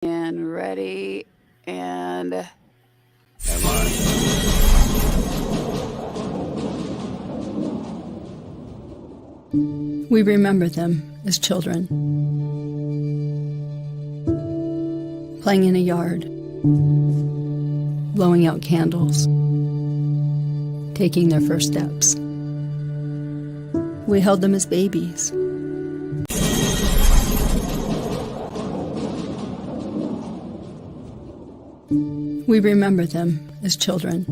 And ready and Am I? We remember them as children, playing in a yard, blowing out candles, taking their first steps. We held them as babies. We remember them as children,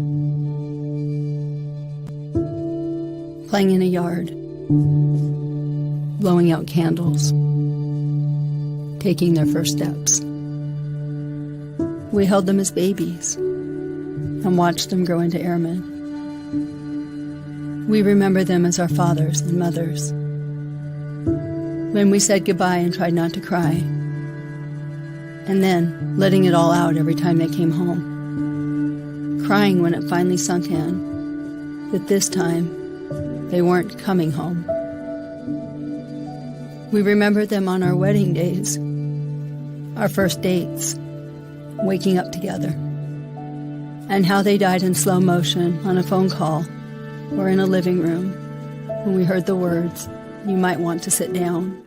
playing in a yard, blowing out candles, taking their first steps. We held them as babies and watched them grow into airmen. We remember them as our fathers and mothers, when we said goodbye and tried not to cry, and then letting it all out every time they came home, crying when it finally sunk in that this time they weren't coming home. We remember them on our wedding days, our first dates, waking up together, and how they died in slow motion on a phone call or in a living room when we heard the words, "You might want to sit down."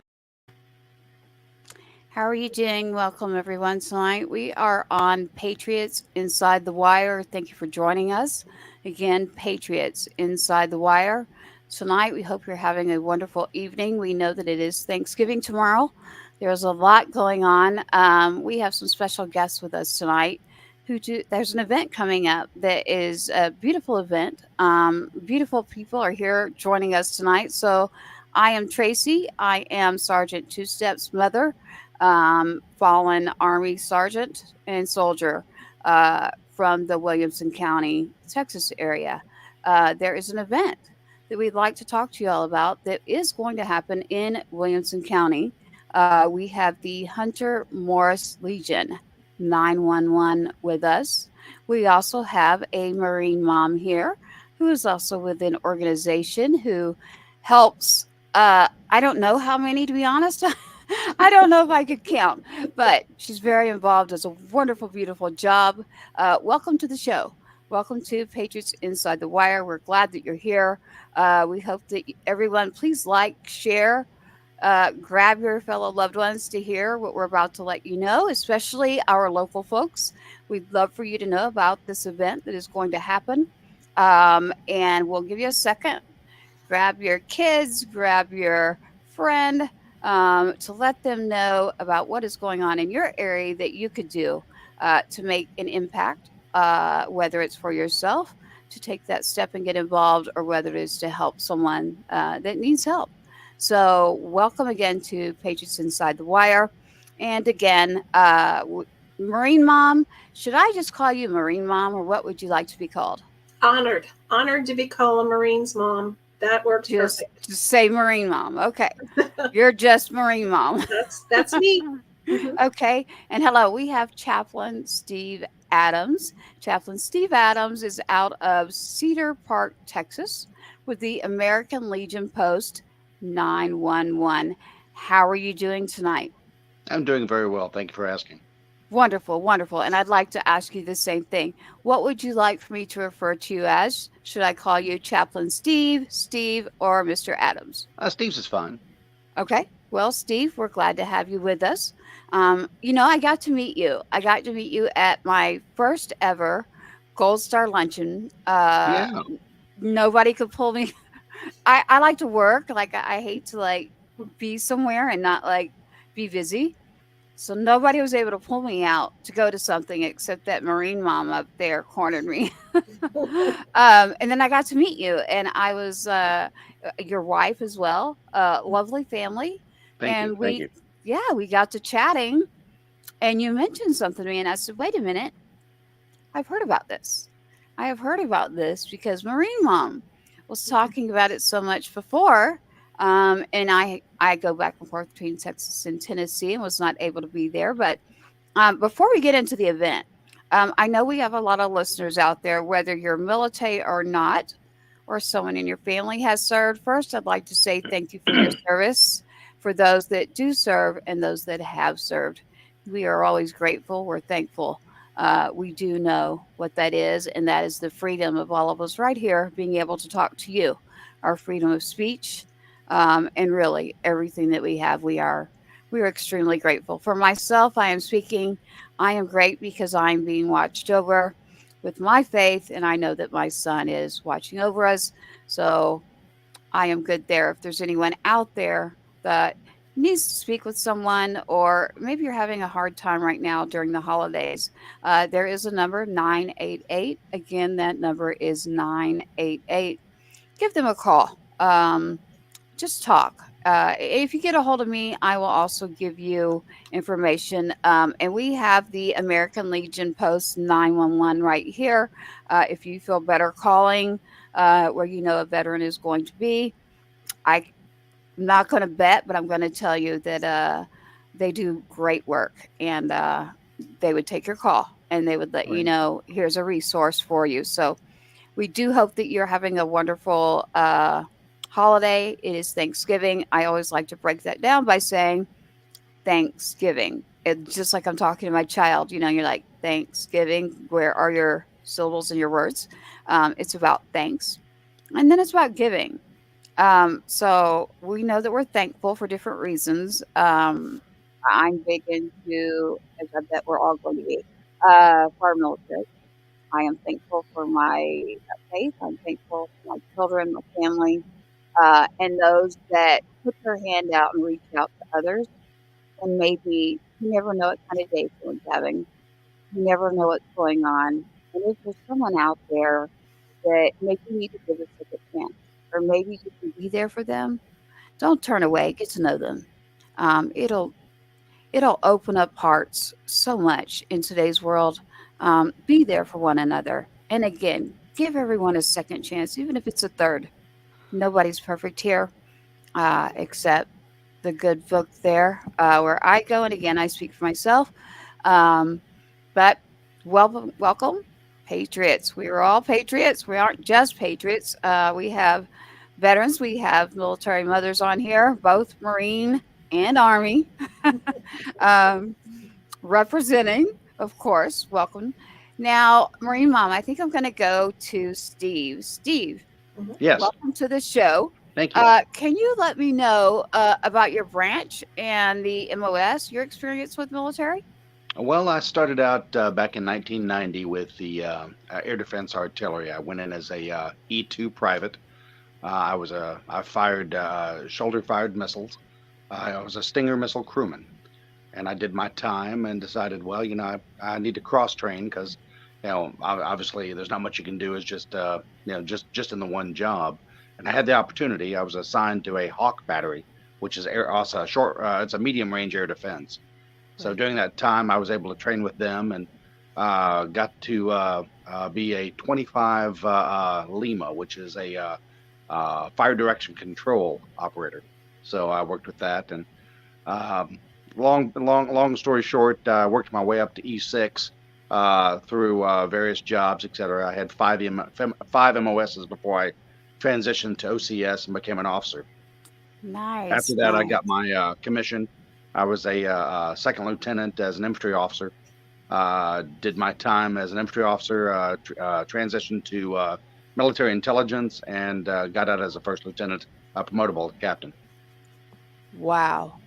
how are you doing? Welcome everyone tonight. We are on Patriots Inside the Wire. Thank you for joining us. Again, Patriots Inside the Wire. Tonight, we hope you're having a wonderful evening. We know that it is Thanksgiving tomorrow. There's a lot going on. We have some special guests with us tonight. There's an event coming up that is a beautiful event. Beautiful people are here joining us tonight. So I am Tracy. I am Sergeant Two Steps' mother, fallen Army sergeant and soldier from the Williamson County, Texas area. There is an event that we'd like to talk to you all about that is going to happen in Williamson County. We have the Hunter Morris Legion 911 with us. We also have a Marine mom here who is also with an organization who helps. I don't know how many, to be honest. I don't know if I could count, but she's very involved, does a wonderful, beautiful job. Welcome to the show. Welcome to Patriots Inside the Wire. We're glad that you're here. We hope that everyone, please like, share, grab your fellow loved ones to hear what we're about to let you know, especially our local folks. We'd love for you to know about this event that is going to happen. And we'll give you a second. Grab your kids, grab your friend to let them know about what is going on in your area that you could do to make an impact, whether it's for yourself to take that step and get involved, or whether it is to help someone that needs help. So, welcome again to Patriots Inside the Wire. And again, Marine Mom, should I just call you Marine Mom, or what would you like to be called? Honored to be called a Marine's mom. That works perfect. Just say Marine Mom. Okay. You're just Marine Mom. That's me. Okay. And hello, we have Chaplain Steve Adams. Chaplain Steve Adams is out of Cedar Park, Texas, with the American Legion Post 911. How are you doing tonight? I'm doing very well. Thank you for asking. Wonderful, wonderful. And I'd like to ask you the same thing. What would you like for me to refer to you as? Should I call you Chaplain Steve, or Mr. Adams? Steve's is fine. Okay. Well, Steve, we're glad to have you with us. I got to meet you. I got to meet you at my first ever Gold Star Luncheon. Yeah. Nobody could pull me. I like to work. Like, I hate to be somewhere and not be busy. So nobody was able to pull me out to go to something except that Marine mom up there cornered me. And then I got to meet you, and I was your wife as well. Lovely family. Thank you. We got to chatting, and you mentioned something to me, and I said, wait a minute. I've heard about this. I have heard about this because Marine mom was talking about it so much before. And I go back and forth between Texas and Tennessee and was not able to be there. But before we get into the event, I know we have a lot of listeners out there, whether you're military or not, or someone in your family has served. First, I'd like to say thank you for your service, for those that do serve and those that have served. We are always grateful. We're thankful. We do know what that is, and that is the freedom of all of us right here being able to talk to you, our freedom of speech, and really everything that we have. We are extremely grateful. For myself, I am speaking. I am great because I'm being watched over with my faith, and I know that my son is watching over us. So I am good there. If there's anyone out there that needs to speak with someone, or maybe you're having a hard time right now during the holidays, there is a number 988. Again, that number is 988. Give them a call. Just talk. If you get a hold of me, I will also give you information. And we have the American Legion Post 911 right here. If you feel better calling where you know a veteran is going to be, I'm not going to bet, but I'm going to tell you that they do great work, and they would take your call and they would let you Right. know here's a resource for you. So we do hope that you're having a wonderful holiday. It is Thanksgiving. I always like to break that down by saying Thanksgiving. It's just like I'm talking to my child. You're like, Thanksgiving, where are your syllables and your words? It's about thanks. And then it's about giving. So we know that we're thankful for different reasons. I'm big into, as I bet we're all going to be, for our military. I am thankful for my faith. I'm thankful for my children, my family, and those that put their hand out and reach out to others. And maybe you never know what kind of day someone's having. You never know what's going on. And if there's someone out there that maybe you need to give a second chance, or maybe you can be there for them, don't turn away. Get to know them. It'll open up hearts so much in today's world. Be there for one another, and again, give everyone a second chance, even if it's a third. Nobody's perfect here, except the good book there where I go, and again, I speak for myself. Um, but welcome, patriots. We are all patriots. We aren't just patriots. We have veterans. We have military mothers on here, both Marine and Army, um, representing, of course. Welcome. Now, Marine Mom, I think I'm going to go to Steve. Steve, Mhm. Yes. welcome to the show. Thank you. Can you let me know about your branch and the MOS, your experience with military? Well, I started out back in 1990 with the Air Defense Artillery. I went in as a E2 private. I fired shoulder-fired missiles. I was a Stinger missile crewman, and I did my time and decided, well, I need to cross train because, obviously there's not much you can do as just, just in the one job. And I had the opportunity. I was assigned to a Hawk battery, which is also a short. It's a medium range air defense. So Right. during that time, I was able to train with them and got to be a 25 Lima, which is a fire direction control operator. So I worked with that, and um, long story short, I worked my way up to E6 through various jobs, etc. I had five MOSs before I transitioned to OCS and became an officer. After Nice, that, I got nice. my commission. I was a second lieutenant as an infantry officer. Did my time as an infantry officer, transitioned to military intelligence, and got out as a first lieutenant, promotable to captain. Wow.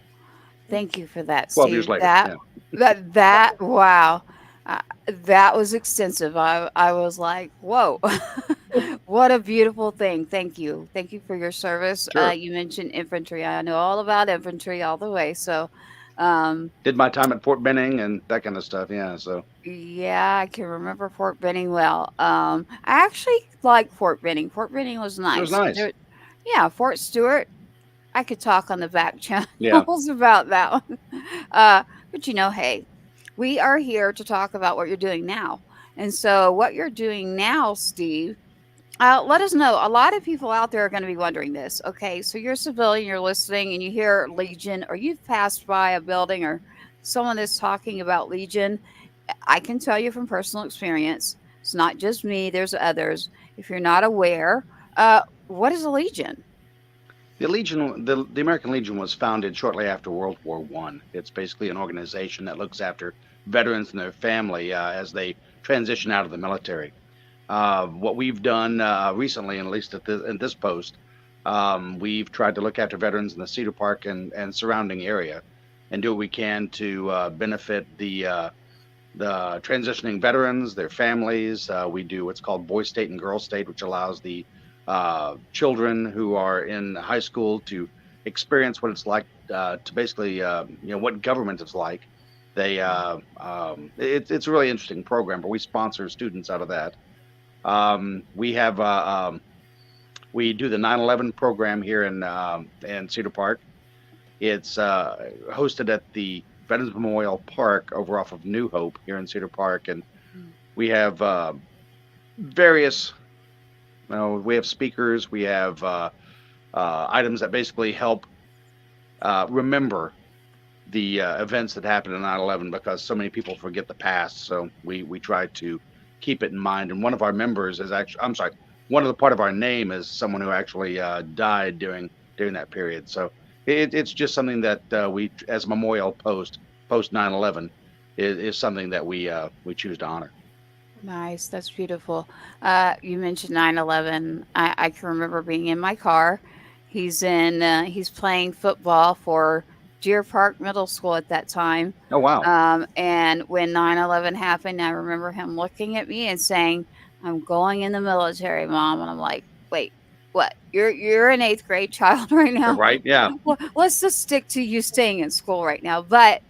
Thank you for that, 12 years Steve. later. That Yeah, that wow. Uh, that was extensive. I was like, "Whoa." What a beautiful thing. Thank you. Thank you for your service. sure. You mentioned infantry. I know all about infantry all the way. So, um, Did my time at Fort Benning and that kind of stuff. Yeah, so yeah, I can remember Fort Benning well. I actually like Fort Benning. Fort Benning was it was nice. nice. Yeah, Fort Stewart. I could talk on the back Yeah, channels about that one. But hey, we are here to talk about what you're doing now. And so, what you're doing now, Steve, let us know. A lot of people out there are going to be wondering this. Okay, so you're a civilian, you're listening, and you hear Legion, or you've passed by a building or someone that's talking about Legion. I can tell you from personal experience, it's not just me, there's others. If you're not aware, what is a Legion? The American Legion was founded shortly after World War One. It's basically an organization that looks after veterans and their family as they transition out of the military. What we've done recently, and at least in this post, we've tried to look after veterans in the Cedar Park and surrounding area, and do what we can to benefit the transitioning veterans, their families. We do what's called Boy State and Girl State, which allows the children who are in high school to experience what it's like to basically, what government is like. It's a really interesting program, but we sponsor students out of that. We have we do the 9/11 program here in Cedar Park. It's hosted at the Veterans Memorial Park over off of New Hope here in Cedar Park, and we have various. We have speakers. We have items that basically help remember the events that happened in 9/11 because so many people forget the past. So we try to keep it in mind. And one of our members is actually, I'm sorry, one of the part of our name is someone who actually died during that period. So it's just something that we, as a memorial post 9/11, is something that we choose to honor. Nice. That's beautiful. You mentioned 9/11. I can remember being in my car. He's playing football for Deer Park Middle School at that time. Oh wow! And when 9/11 happened, I remember him looking at me and saying, "I'm going in the military, Mom." And I'm like, "Wait, what? You're an eighth grade child right now? Right? Yeah. Well, let's just stick to you staying in school right now." But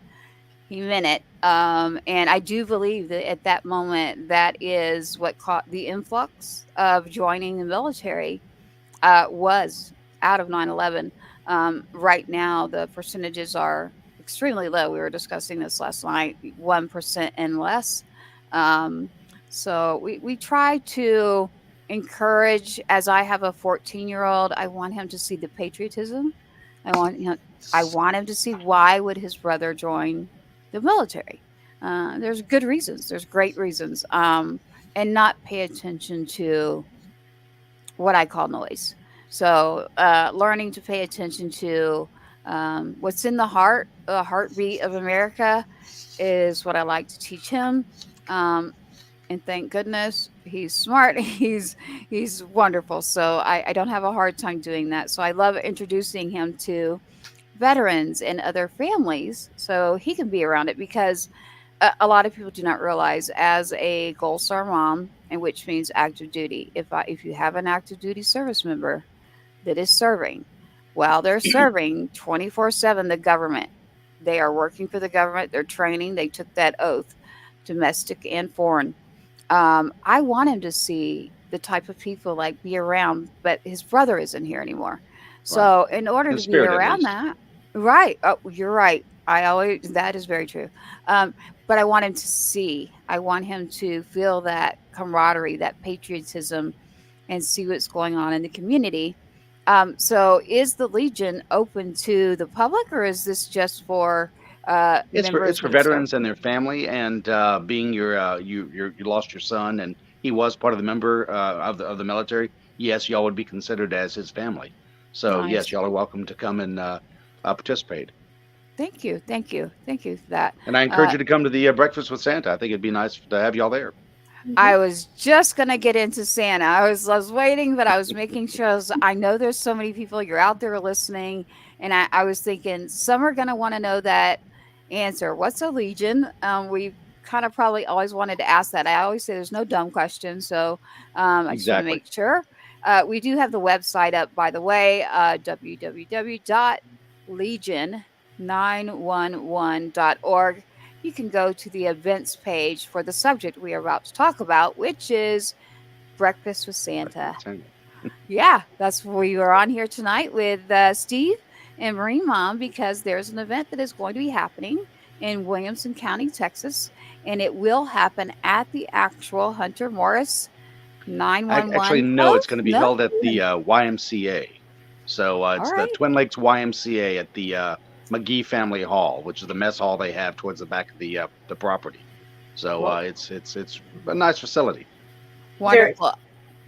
he meant it. And I do believe that at that moment, that is what caught the influx of joining the military was out of 9/11. Right now, the percentages are extremely low. We were discussing this last night, 1% and less. Um, so we try to encourage, as I have a 14-year-old, I want him to see the patriotism. I want him to see why would his brother join the military. There's good reasons. There's great reasons. And not pay attention to what I call noise. So, learning to pay attention to what's in the heartbeat of America, is what I like to teach him. Um, and thank goodness he's smart. He's wonderful. So I don't have a hard time doing that. So I love introducing him to veterans and other families so he can be around it, because a lot of people do not realize, as a Gold Star mom, and which means active duty, if you have an active duty service member that is serving, while they're serving 24/7 the government, they are working for the government, they're training, they took that oath, domestic and foreign. I want him to see the type of people like be around, but his brother isn't here anymore. Right. So in order In to be spirit, at around least. that, right? Oh, you're right. That is very true. But I want him to see. I want him to feel that camaraderie, that patriotism, and see what's going on in the community. So is the Legion open to the public, or is this just for It's members for that have served? veterans and their family, and being you lost your son, and he was part of the member of the military. Yes, y'all would be considered as his family. So yes, Nice. y'all are welcome to come and participate. Thank you. Thank you. Thank you for that. And I encourage Uh, you to come to the Breakfast with Santa. I think it'd be nice to have y'all there. I was just gonna get into Santa. I was waiting, but I was making sure. I know there's so many people you're out there listening, and I was thinking some are gonna want to know that answer. What's a legion? We kind of probably always wanted to ask that. I always say there's no dumb question, so I just want to Exactly. make sure. We do have the website up, by the way, www.legion911.org. You can go to the events page for the subject we are about to talk about, which is Breakfast with Santa. Yeah, that's we are on here tonight with Steve and Marine Mom, because there's an event that is going to be happening in Williamson County, Texas, and it will happen at the actual Hunter Morris Actually, 911 no, it's post. going to be No? held at the YMCA. So All it's the right. Twin Lakes YMCA at the McGee Family Hall, which is the mess hall they have towards the back of the property. So Well, it's a nice facility. Very. wonderful.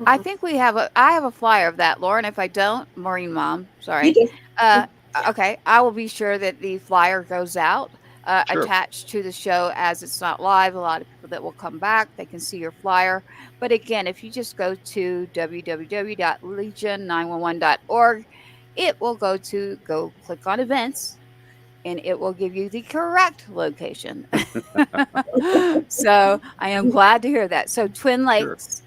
I think I have a flyer of that, Lauren. If I don't, Maureen Mom, You sorry. do. Uh, okay, I will be sure that the flyer goes out Sure. attached to the show as it's not live. A lot of people that will come back, they can see your flyer. But again, if you just go to www.legion911.org, it will go click on events and it will give you the correct location. So I am glad to hear that. So Twin Sure. Lakes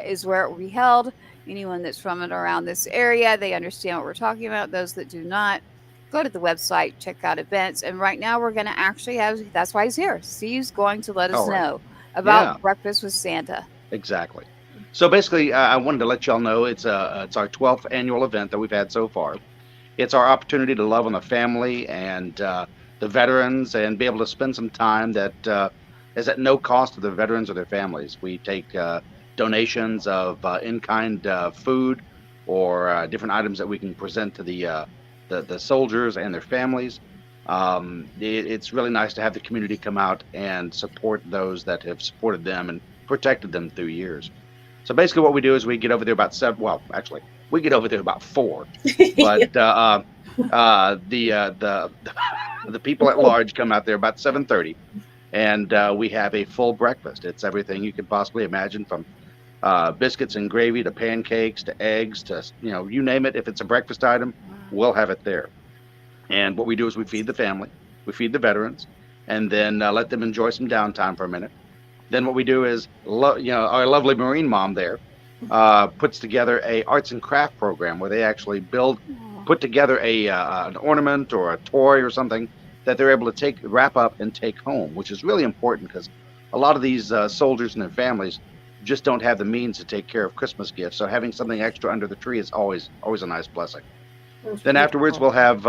is where it will be held. Anyone that's from and around this area, they understand what we're talking about. Those that do not, go to the website, check out events. And right now we're going to actually have, that's why he's here. Steve's going to let us All right. know Yeah. about Breakfast with Santa. Exactly. So basically, I wanted to let y'all know it's our 12th annual event that we've had so far. It's our opportunity to love on the family and the veterans and be able to spend some time that is at no cost to the veterans or their families. We take donations of in-kind food or different items that we can present to the soldiers and their families. It's really nice to have the community come out and support those that have supported them and protected them through years. So basically, what we do is we get over there about seven. Well, actually, we get over there about 4, but the the people at large come out there about 7:30, and we have a full breakfast. It's everything you could possibly imagine, from biscuits and gravy to pancakes to eggs to you name it. If it's a breakfast item, we'll have it there. And what we do is we feed the family, we feed the veterans, and then let them enjoy some downtime for a minute. Then what we do is, our lovely Marine Mom there puts together a arts and craft program where they actually put together an ornament or a toy or something that they're able to wrap up and take home, which is really important because a lot of these soldiers and their families just don't have the means to take care of Christmas gifts. So having something extra under the tree is always a nice blessing. Then afterwards, we'll have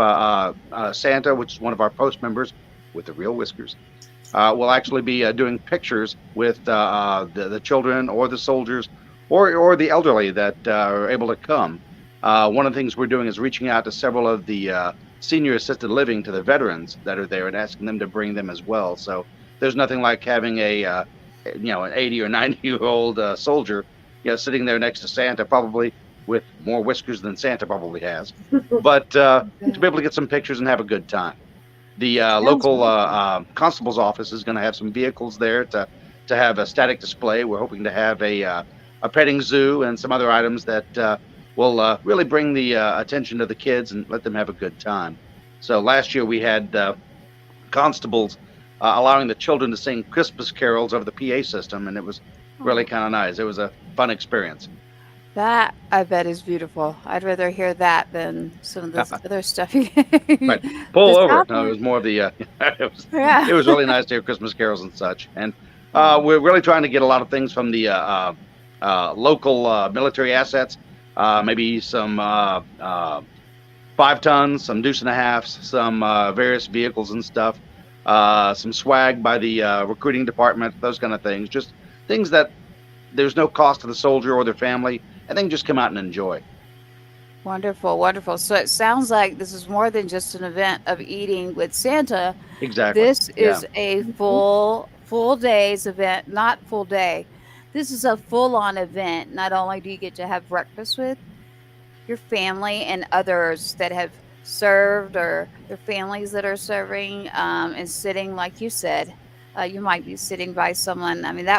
Santa, which is one of our post members with the real whiskers. We'll actually be doing pictures with the children or the soldiers or the elderly that are able to come. One of the things we're doing is reaching out to several of the senior assisted living to the veterans that are there and asking them to bring them as well. So there's nothing like having an 80 or 90-year-old soldier sitting there next to Santa, probably with more whiskers than Santa probably has, but to be able to get some pictures and have a good time. The local constable's office is going to have some vehicles there to have a static display. We're hoping to have a petting zoo and some other items that will really bring the attention to the kids and let them have a good time. So last year we had constables allowing the children to sing Christmas carols over the PA system, and it was really kind of nice. It was a fun experience. That I bet is beautiful. I'd rather hear that than some of this other stuff. Right. Pull Just over. No, it happen. was more of the. It was Yeah. really nice to hear Christmas carols and such. And we're really trying to get a lot of things from the local military assets. Maybe some 5 tons, some deuce and a halves, some various vehicles and stuff. Some swag by the recruiting department. Those kind of things. Just things that there's no cost to the soldier or their family, and they can just come out and enjoy. Wonderful, wonderful. So it sounds like this is more than just an event of eating with Santa. Exactly. This Yeah. is a full day's event, not full day. This is a full-on event. Not only do you get to have breakfast with your family and others that have served or their families that are serving and sitting, like you said, you might be sitting by someone. I mean,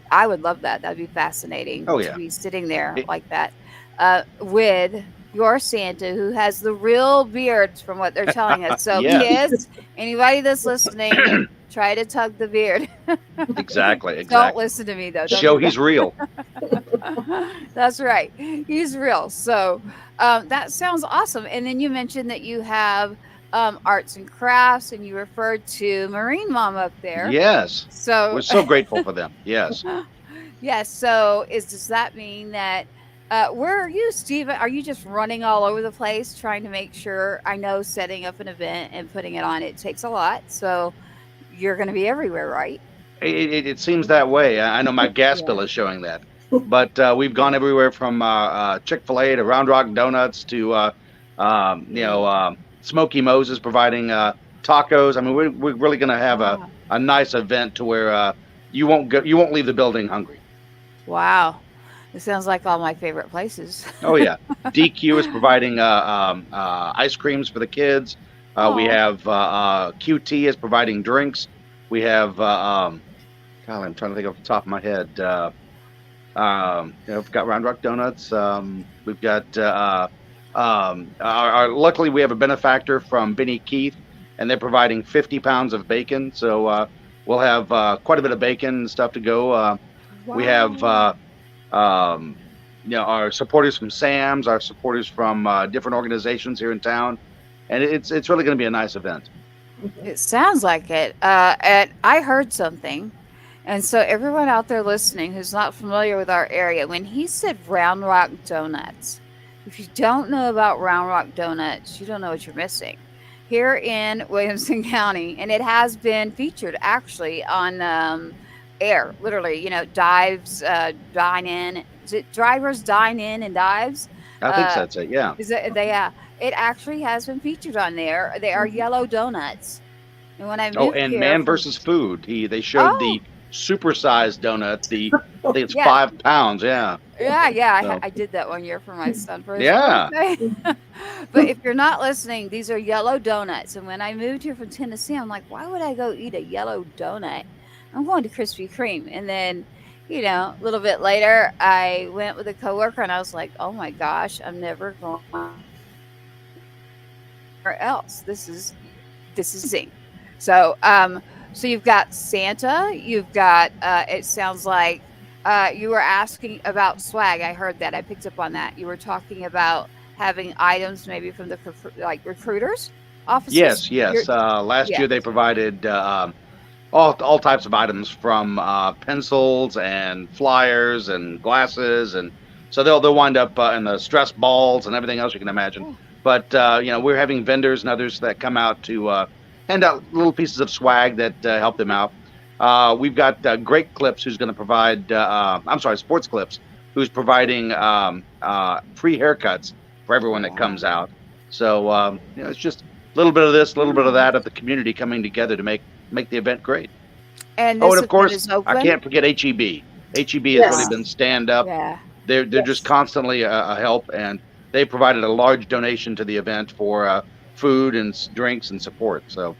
I would love that. That'd be fascinating Oh to yeah. be sitting there It- like that with your Santa who has the real beard from what they're telling us. So Yes. kids, anybody that's listening, try to tug the beard. Exactly. Don't listen to me though. Don't Show do he's real. That's right. He's real. So that sounds awesome. And then you mentioned that you have arts and crafts, and you referred to Marine Mom up there. Yes. So We're so grateful for them. Yes. yes. So does that mean that where are you, Steve? Are you just running all over the place trying to make sure? I know setting up an event and putting it on, it takes a lot. So you're going to be everywhere, right? It seems that way. I know my gas bill is showing that. But we've gone everywhere from Chick-fil-A to Round Rock Donuts to Smoky Moses providing tacos. I mean, we're really going to have a nice event to where you won't leave the building hungry. Wow. It sounds like all my favorite places. Oh yeah, DQ is providing ice creams for the kids. We Oh, have QT is providing drinks. We have God, I'm trying to think off the top of my head. We've got Round Rock Donuts. We've got luckily we have a benefactor from Benny Keith, and they're providing 50 pounds of bacon. So we'll have quite a bit of bacon and stuff to go. We have wow. um, our supporters from Sam's, our supporters from different organizations here in town, and it's really going to be a nice event. It sounds like it. And I heard something. And so, everyone out there listening who's not familiar with our area, when he said Round Rock Donuts, if you don't know about Round Rock Donuts, you don't know what you're missing. Here in Williamson County, and it has been featured actually on air, literally, dives, dine in. Is it drivers dine in and dives? I think Uh, that's it. Yeah. is it, they, it actually has been featured on there. They are yellow donuts. And when I Oh, moved and here Man from, versus Food. They showed oh, the supersized donut. I think it's yeah, 5 pounds. Yeah. yeah, So I did that one year for my son for his yeah. birthday. But if you're not listening, these are yellow donuts. And when I moved here from Tennessee, I'm like, why would I go eat a yellow donut? I'm going to Krispy Kreme. And then, a little bit later, I went with a coworker and I was like, oh my gosh, I'm never going anywhere else. This is amazing. So, so you've got Santa. You've got. It sounds like you were asking about swag. I heard that. I picked up on that. You were talking about having items maybe from the like recruiters offices. Yes. You're Yes. Last yeah. year they provided all types of items from pencils and flyers and glasses, and so they'll wind up in the stress balls and everything else you can imagine. Oh, But we're having vendors and others that come out to hand out little pieces of swag that help them out. We've got Great Clips, who's going to provide. I'm sorry, Sports Clips, who's providing free haircuts for everyone that wow. comes out. So it's just a little bit of this, a little bit of Nice. that of the community coming together to make the event great. And Oh, and this of event course, is I open. can't forget HEB. HEB has really Yes. Uh, been stand up. yeah. They're just Yes. constantly a help, and they provided a large donation to the event for food and drinks and support. So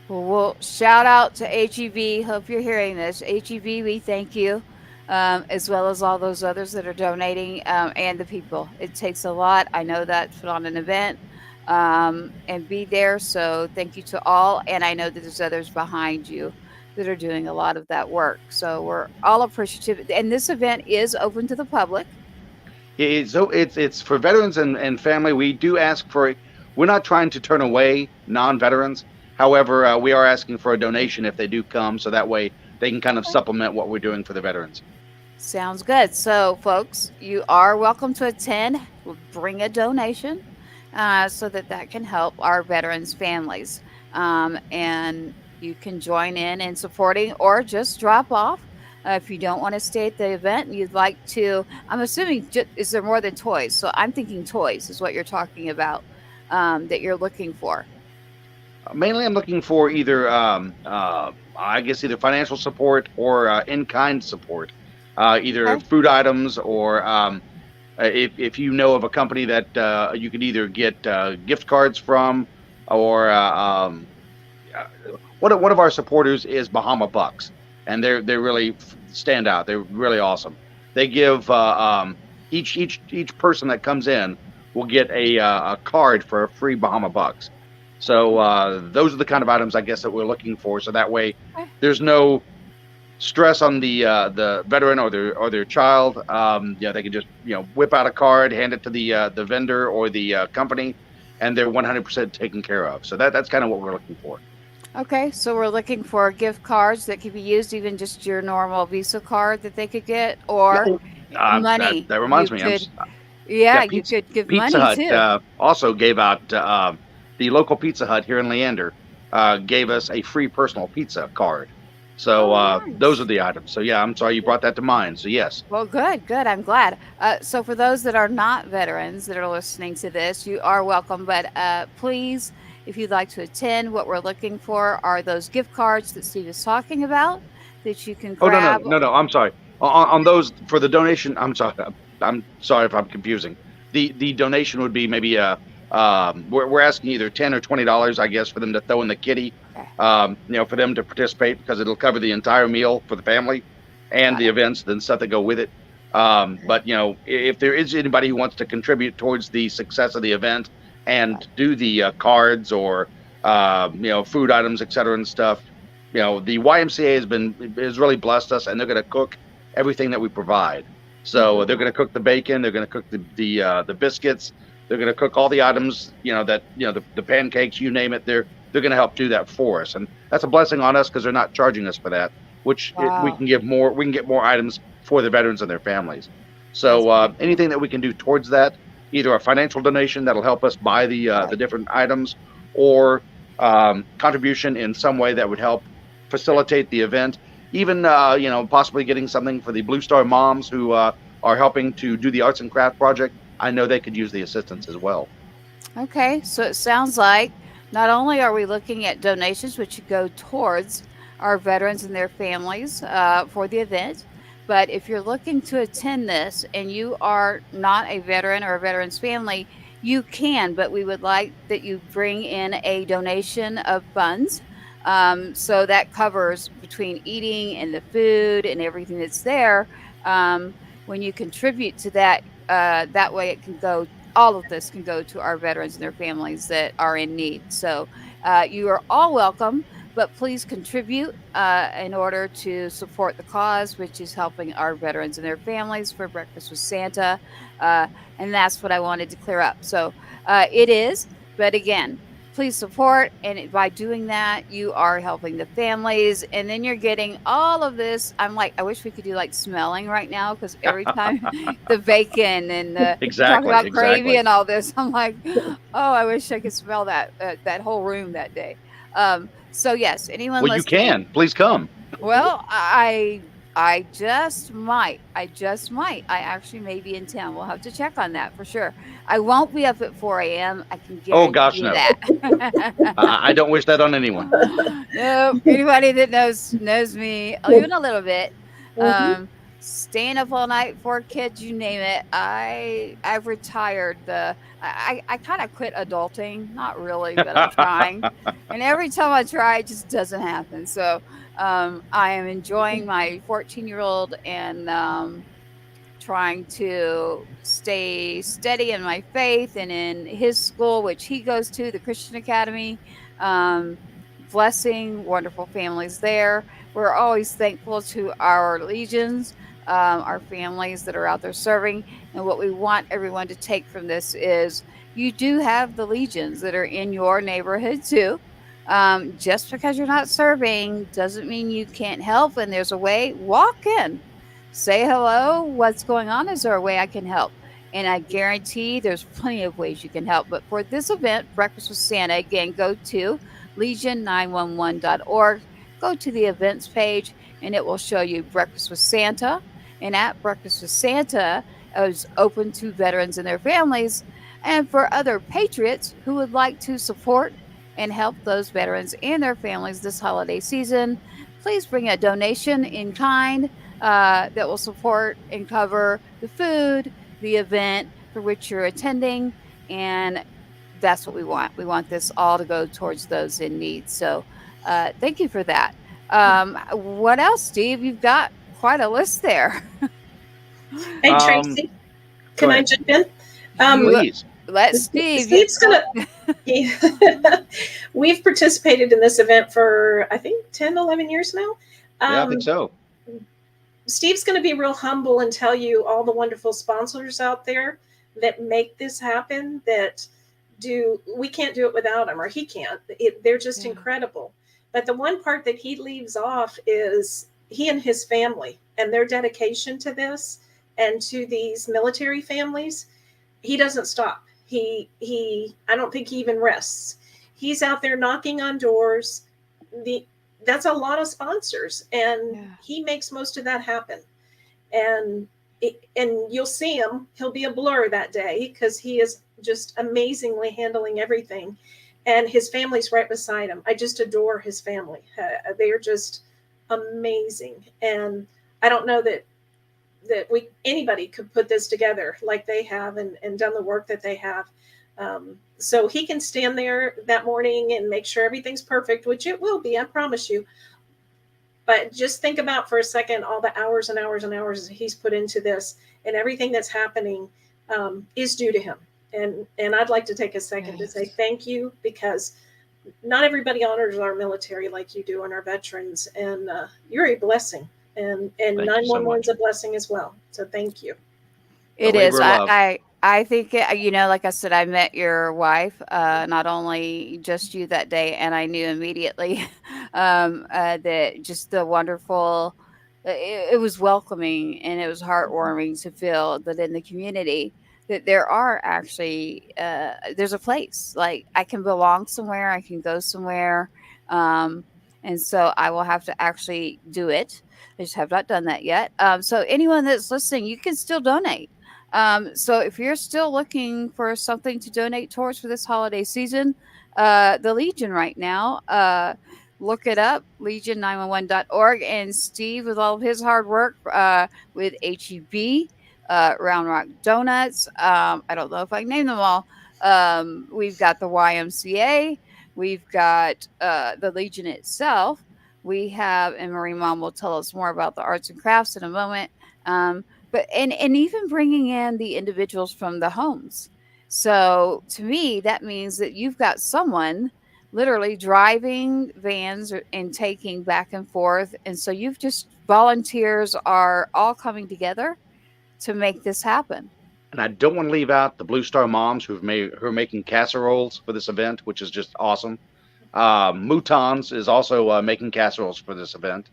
Well, we'll shout out to HEB. Hope you're hearing this. HEB, we thank you, as well as all those others that are donating and the people. It takes a lot. I know that to put on an event and be there. So thank you to all. And I know that there's others behind you that are doing a lot of that work. So we're all appreciative. And this event is open to the public. it's for veterans and family. We do ask for. We're not trying to turn away non-veterans. However, we are asking for a donation if they do come, so that way they can kind of Okay. supplement what we're doing for the veterans. Sounds good. So, folks, you are welcome to attend. We'll bring a donation so that that can help our veterans' families. And you can join in supporting or just drop off. If you don't want to stay at the event and you'd like to, I'm assuming, is there more than toys? So I'm thinking toys is what you're talking about that you're looking for. Mainly, I'm looking for either, I guess, either financial support or in-kind support, either Okay. food items or if you know of a company that you could either get gift cards from, or uh, one of our supporters is Bahama Bucks, and they really stand out. They're really awesome. They give each person that comes in will get a card for a free Bahama Bucks. So those are the kind of items I guess that we're looking for. So that way, Okay. there's no stress on the veteran or their child. They can just whip out a card, hand it to the vendor or the company, and they're 100% taken care of. So that's kind of what we're looking for. Okay, so we're looking for gift cards that could be used, even just your normal Visa card that they could get, or Oh, that money. that You reminds me. could, Yeah, yeah, you could give Pizza money Hut too. also gave out the local Pizza Hut here in Leander gave us a free personal pizza card. So Oh, those are nice. the items. So yeah, I'm sorry you brought that to mind. So yes. Well, good, good. I'm glad. So, for those that are not veterans that are listening to this, you are welcome. But please, if you'd like to attend, what we're looking for are those gift cards that Steve is talking about that you can Oh no no grab. no no. I'm sorry. on those for the donation. I'm sorry if I'm confusing. The donation would be maybe we're asking either $10 or $20, I guess, for them to throw in the kitty. Okay. For them to participate, because it'll cover the entire meal for the family and the events, then stuff that go with it. But if there is anybody who wants to contribute towards the success of the event and do the cards or food items, etc. and stuff, the YMCA has really blessed us, and they're going to cook everything that we provide. So they're going to cook the bacon, they're going to cook the biscuits, they're going to cook all the items, the pancakes, you name it. They're going to help do that for us, and that's a blessing on us because they're not charging us for that, which we can get more items for the veterans and their families. So anything that we can do towards that, either a financial donation that'll help us buy the different items, or contribution in some way that would help facilitate the event, even possibly getting something for the Blue Star moms who are helping to do the arts and craft project. I know they could use the assistance as well. Okay, so it sounds like not only are we looking at donations which go towards our veterans and their families for the event, but if you're looking to attend this and you are not a veteran or a veteran's family, you can, but we would like that you bring in a donation of funds. So that covers between eating and the food and everything that's there. When you contribute to that, that way it can go, all of this can go to our veterans and their families that are in need. So you are all welcome, but please contribute in order to support the cause, which is helping our veterans and their families for Breakfast with Santa. And that's what I wanted to clear up. So it is, but again, please support, and by doing that, you are helping the families, and then you're getting all of this. I'm like, I wish we could do like smelling right now, because every time the bacon and the talk about gravy and all this, I'm like, oh, I wish I could smell that whole room that day. So yes, anyone listening, you can please come. Well, I just might. I actually may be in town. We'll have to check on that for sure. I won't be up at 4 a.m. I can guarantee you that. I don't wish that on anyone. No, anybody that knows me, even a little bit. Staying up all night, 4 kids, you name it. I've retired. I kind of quit adulting. Not really, but I'm trying. And every time I try, it just doesn't happen. So I am enjoying my 14-year-old and trying to stay steady in my faith and in his school, which he goes to, the Christian Academy. Blessing wonderful families there. We're always thankful to our legions, our families that are out there serving. And what we want everyone to take from this is you do have the legions that are in your neighborhood too. Just because you're not serving doesn't mean you can't help. And there's a way. Walk in, say hello. What's going on? Is there a way I can help? And I guarantee there's plenty of ways you can help. But for this event, Breakfast with Santa, again, go to legion911.org. Go to the events page, and it will show you Breakfast with Santa. And at Breakfast with Santa is open to veterans and their families, and for other patriots who would like to support and help those veterans and their families this holiday season. Please bring a donation in kind that will support and cover the food, the event for which you're attending, and that's what we want. We want this all to go towards those in need. So thank you for that. What else, Steve? You've got quite a list there. Hey, Tracy, can I jump in? Please. Let Steve. Steve's gonna. We've participated in this event for, I think, 10, 11 years now. Yeah, I think so. Steve's going to be real humble and tell you all the wonderful sponsors out there that make this happen, that we can't do it without them, or he can't. They're just incredible. But the one part that he leaves off is he and his family and their dedication to this and to these military families. He doesn't stop. I don't think he even rests. He's out there knocking on doors. That's a lot of sponsors, and he makes most of that happen. And you'll see him. He'll be a blur that day because he is just amazingly handling everything. And his family's right beside him. I just adore his family. They are just amazing. And I don't know that that anybody could put this together like they have, and done the work that they have. So he can stand there that morning and make sure everything's perfect, which it will be, I promise you. But just think about for a second all the hours and hours and hours he's put into this, and everything that's happening is due to him. And I'd like to take a second to say thank you, because not everybody honors our military like you do, and our veterans, and you're a blessing, and 911 is a blessing as well. So thank you. It is. I think, like I said, I met your wife, not only just you that day, and I knew immediately that just the wonderful, it was welcoming, and it was heartwarming to feel that in the community that there are actually, there's a place, like I can belong somewhere, I can go somewhere. Um, and so I will have to actually do it. I just have not done that yet. So anyone that's listening, you can still donate. So if you're still looking for something to donate towards for this holiday season, the Legion right now, look it up, legion911.org. And Steve, with all of his hard work with HEB, Round Rock Donuts, I don't know if I can name them all. We've got the YMCA, we've got the Legion itself. We have, and Marie Mom will tell us more about the arts and crafts in a moment. But and even bringing in the individuals from the homes. So to me, that means that you've got someone literally driving vans and taking back and forth. And so you've just volunteers are all coming together to make this happen. And I don't want to leave out the Blue Star moms who are making casseroles for this event, which is just awesome. Moutons is also making casseroles for this event.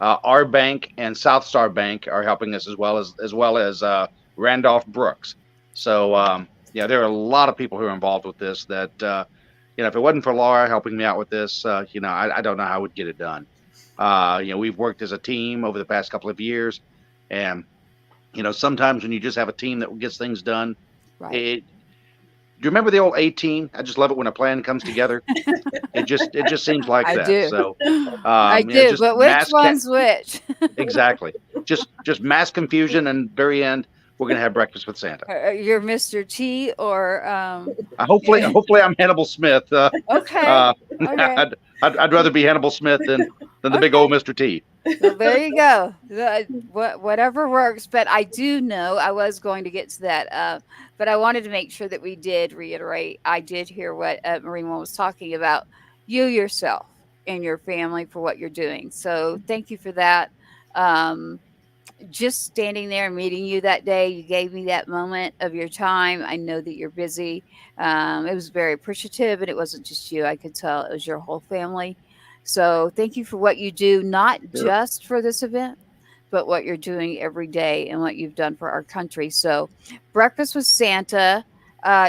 Our bank and South Star Bank are helping us, as well as Randolph Brooks. So there are a lot of people who are involved with this. That if it wasn't for Laura helping me out with this, I don't know how I would get it done. We've worked as a team over the past couple of years, and sometimes when you just have a team that gets things done, right. Do you remember the old A-Team? I just love it when a plan comes together. It just seems like I that. do. So I do, but which one's which? Exactly. Just mass confusion, and very end, we're gonna have breakfast with Santa. You're Mr. T, or hopefully I'm Hannibal Smith. Okay. Okay. I'd rather be Hannibal Smith than the big old Mr. T. So there you go. Whatever works. But I do know I was going to get to that. But I wanted to make sure that we did reiterate. I did hear what Marina was talking about. You yourself and your family for what you're doing. So thank you for that. Just standing there and meeting you that day, you gave me that moment of your time. I know that you're busy. It was very appreciative, and it wasn't just you. I could tell it was your whole family. So thank you for what you do, not just for this event, but what you're doing every day and what you've done for our country. So Breakfast with Santa,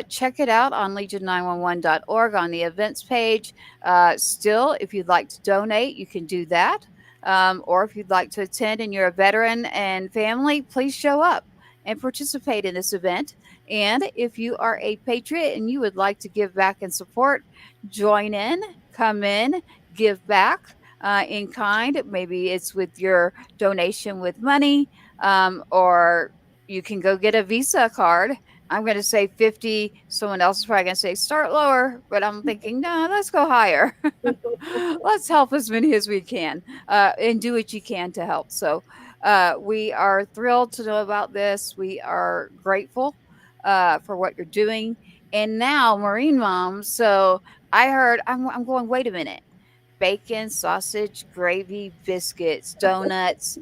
check it out on legion911.org on the events page. Still, if you'd like to donate, you can do that. Or if you'd like to attend and you're a veteran and family, please show up and participate in this event. And if you are a patriot and you would like to give back and support, join in, come in, give back in kind. Maybe it's with your donation with money, or you can go get a Visa card. I'm going to say 50. Someone else is probably going to say start lower, but I'm thinking, no, let's go higher. Let's help as many as we can and do what you can to help. So we are thrilled to know about this. We are grateful for what you're doing. And now, Marine Mom, so I heard, I'm going, wait a minute. Bacon, sausage, gravy, biscuits, donuts.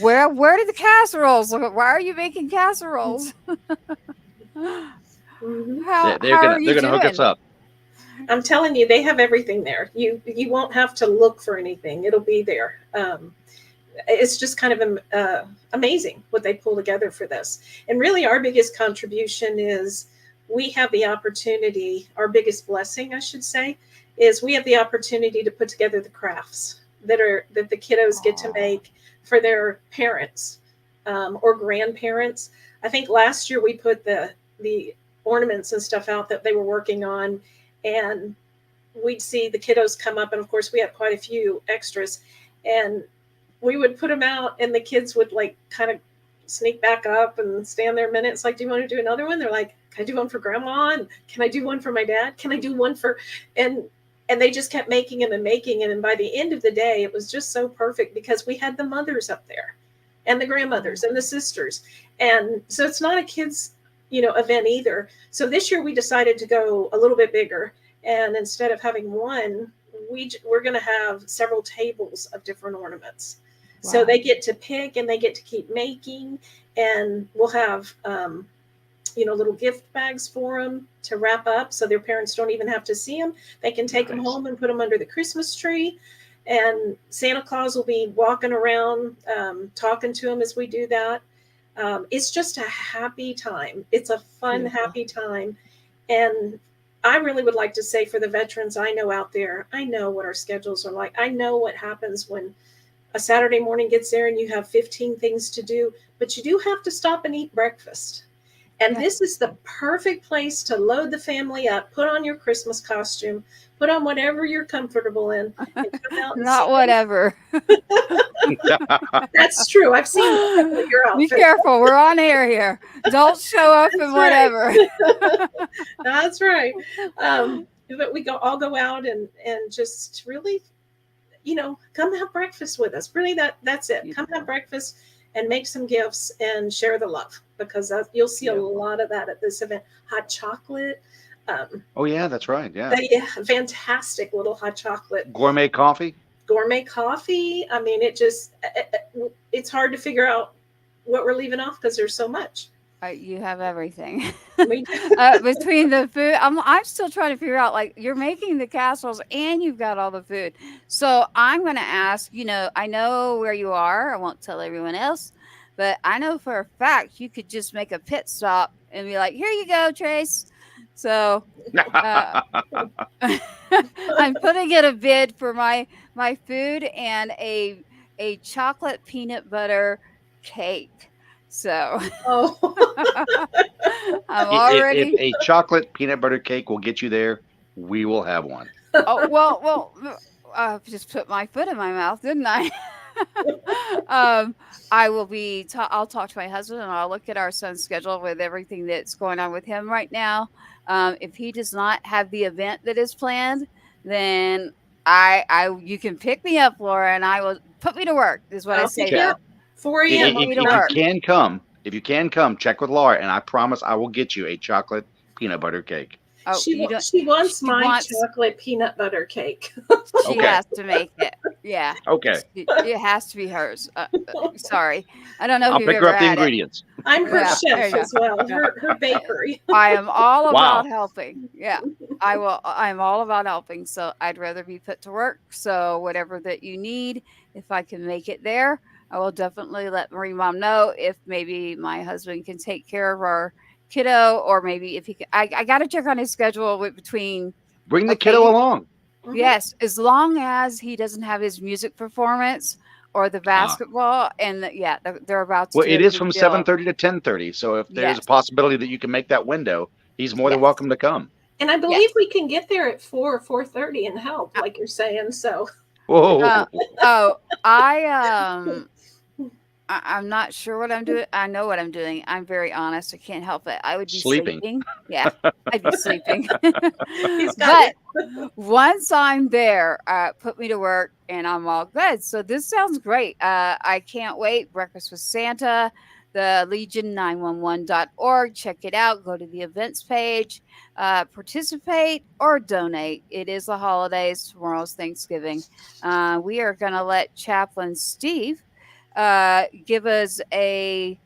Where did the casseroles? Why are you making casseroles? How they're are you gonna hook us up. I'm telling you, they have everything there. You won't have to look for anything. It'll be there. It's just kind of amazing what they pull together for this. And really, our biggest contribution is we have the opportunity, our biggest blessing, I should say, is we have the opportunity to put together the crafts that the kiddos get to make for their parents or grandparents. I think last year we put the ornaments and stuff out that they were working on, and we'd see the kiddos come up, and of course we had quite a few extras, and we would put them out, and the kids would like kind of sneak back up and stand there a minute. It's like, do you want to do another one? They're like, can I do one for grandma? And can I do one for my dad? Can I do one for, and they just kept making them and making it. And by the end of the day, it was just so perfect because we had the mothers up there and the grandmothers and the sisters. And so it's not a kids, event either. So this year we decided to go a little bit bigger. And instead of having one, we're going to have several tables of different ornaments. Wow. So they get to pick and they get to keep making. And we'll have, little gift bags for them to wrap up so their parents don't even have to see them. They can take them home and put them under the Christmas tree. And Santa Claus will be walking around talking to them as we do that. It's just a happy time. It's a fun, happy time. And I really would like to say for the veterans I know out there, I know what our schedules are like. I know what happens when a Saturday morning gets there and you have 15 things to do, but you do have to stop and eat breakfast. And this is the perfect place to load the family up, put on your Christmas costume, put on whatever you're comfortable in, and come out and not whatever. That's true. I've seen your outfit. Be careful. We're on air here. Don't show up in whatever. That's right. But we all go out and just really, come have breakfast with us. Really, that's it. Beautiful. Come have breakfast and make some gifts and share the love, because you'll see a lot of that at this event. Hot chocolate. Oh yeah, that's right. Yeah. Fantastic little hot chocolate. Gourmet coffee. I mean, it's hard to figure out what we're leaving off because there's so much. You have everything. Between the food, I'm still trying to figure out, like, you're making the casseroles and you've got all the food. So I'm going to ask, I know where you are. I won't tell everyone else, but I know for a fact you could just make a pit stop and be like, here you go, Trace. So I'm putting in a bid for my food and a chocolate peanut butter cake. So I'm already. If a chocolate peanut butter cake will get you there, we will have one. Oh, well, I just put my foot in my mouth, didn't I? I will be. I'll talk to my husband and I'll look at our son's schedule with everything that's going on with him right now. If he does not have the event that is planned, then you can pick me up, Laura, and I will put me to work. Is what I say. Though. 4 a.m. If you can come, check with Laura, and I promise I will get you a chocolate peanut butter cake. Oh, she wants my chocolate peanut butter cake. She has to make it. Yeah. Okay. It has to be hers. Sorry, I don't know. I'll pick her up the ingredients. I'm her chef as well. Her bakery. I am all about helping. Yeah, I will. I'm all about helping. So I'd rather be put to work. So whatever that you need, if I can make it there, I will definitely let Marie Mom know. If maybe my husband can take care of our kiddo, or maybe if he can, I got to check on his schedule between. Bring the kiddo along. Mm-hmm. Yes, as long as he doesn't have his music performance or the basketball, and they're about to. Well, it is from 7:30 to 10:30. So if there's a possibility that you can make that window, he's more than welcome to come. And I believe we can get there at 4:30 and help, like you're saying. So. Whoa. I'm not sure what I'm doing. I know what I'm doing. I'm very honest. I can't help it. I would be sleeping. Yeah, I'd be sleeping. But once I'm there, put me to work and I'm all good. So this sounds great. I can't wait. Breakfast with Santa, the Legion911.org. Check it out. Go to the events page. Participate or donate. It is the holidays. Tomorrow's Thanksgiving. We are going to let Chaplain Steve give us a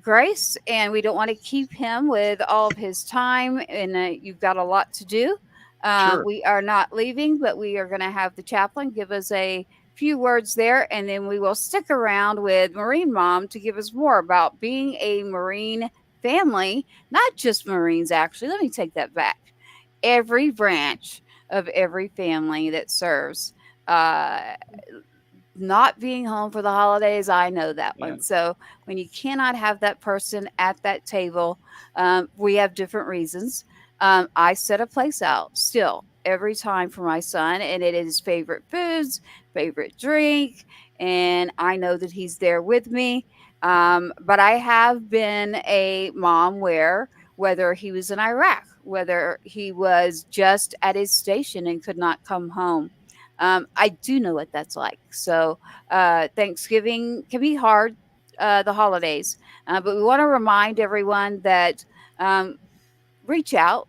grace, and we don't want to keep him with all of his time, and you've got a lot to do. Sure. We are not leaving, but we are going to have the chaplain give us a few words there, and then we will stick around with Marine Mom to give us more about being a Marine family. Not just Marines, actually. Let me take that back. Every branch of every family that serves. Not being home for the holidays, I know that one. So when you cannot have that person at that table, we have different reasons. I set a place out still every time for my son, and it is favorite foods, favorite drink, and I know that He's there with me. But I have been a mom where, whether he was in Iraq, whether he was just at his station and could not come home, I do know what that's like. So Thanksgiving can be hard, the holidays, but we want to remind everyone that um, reach out,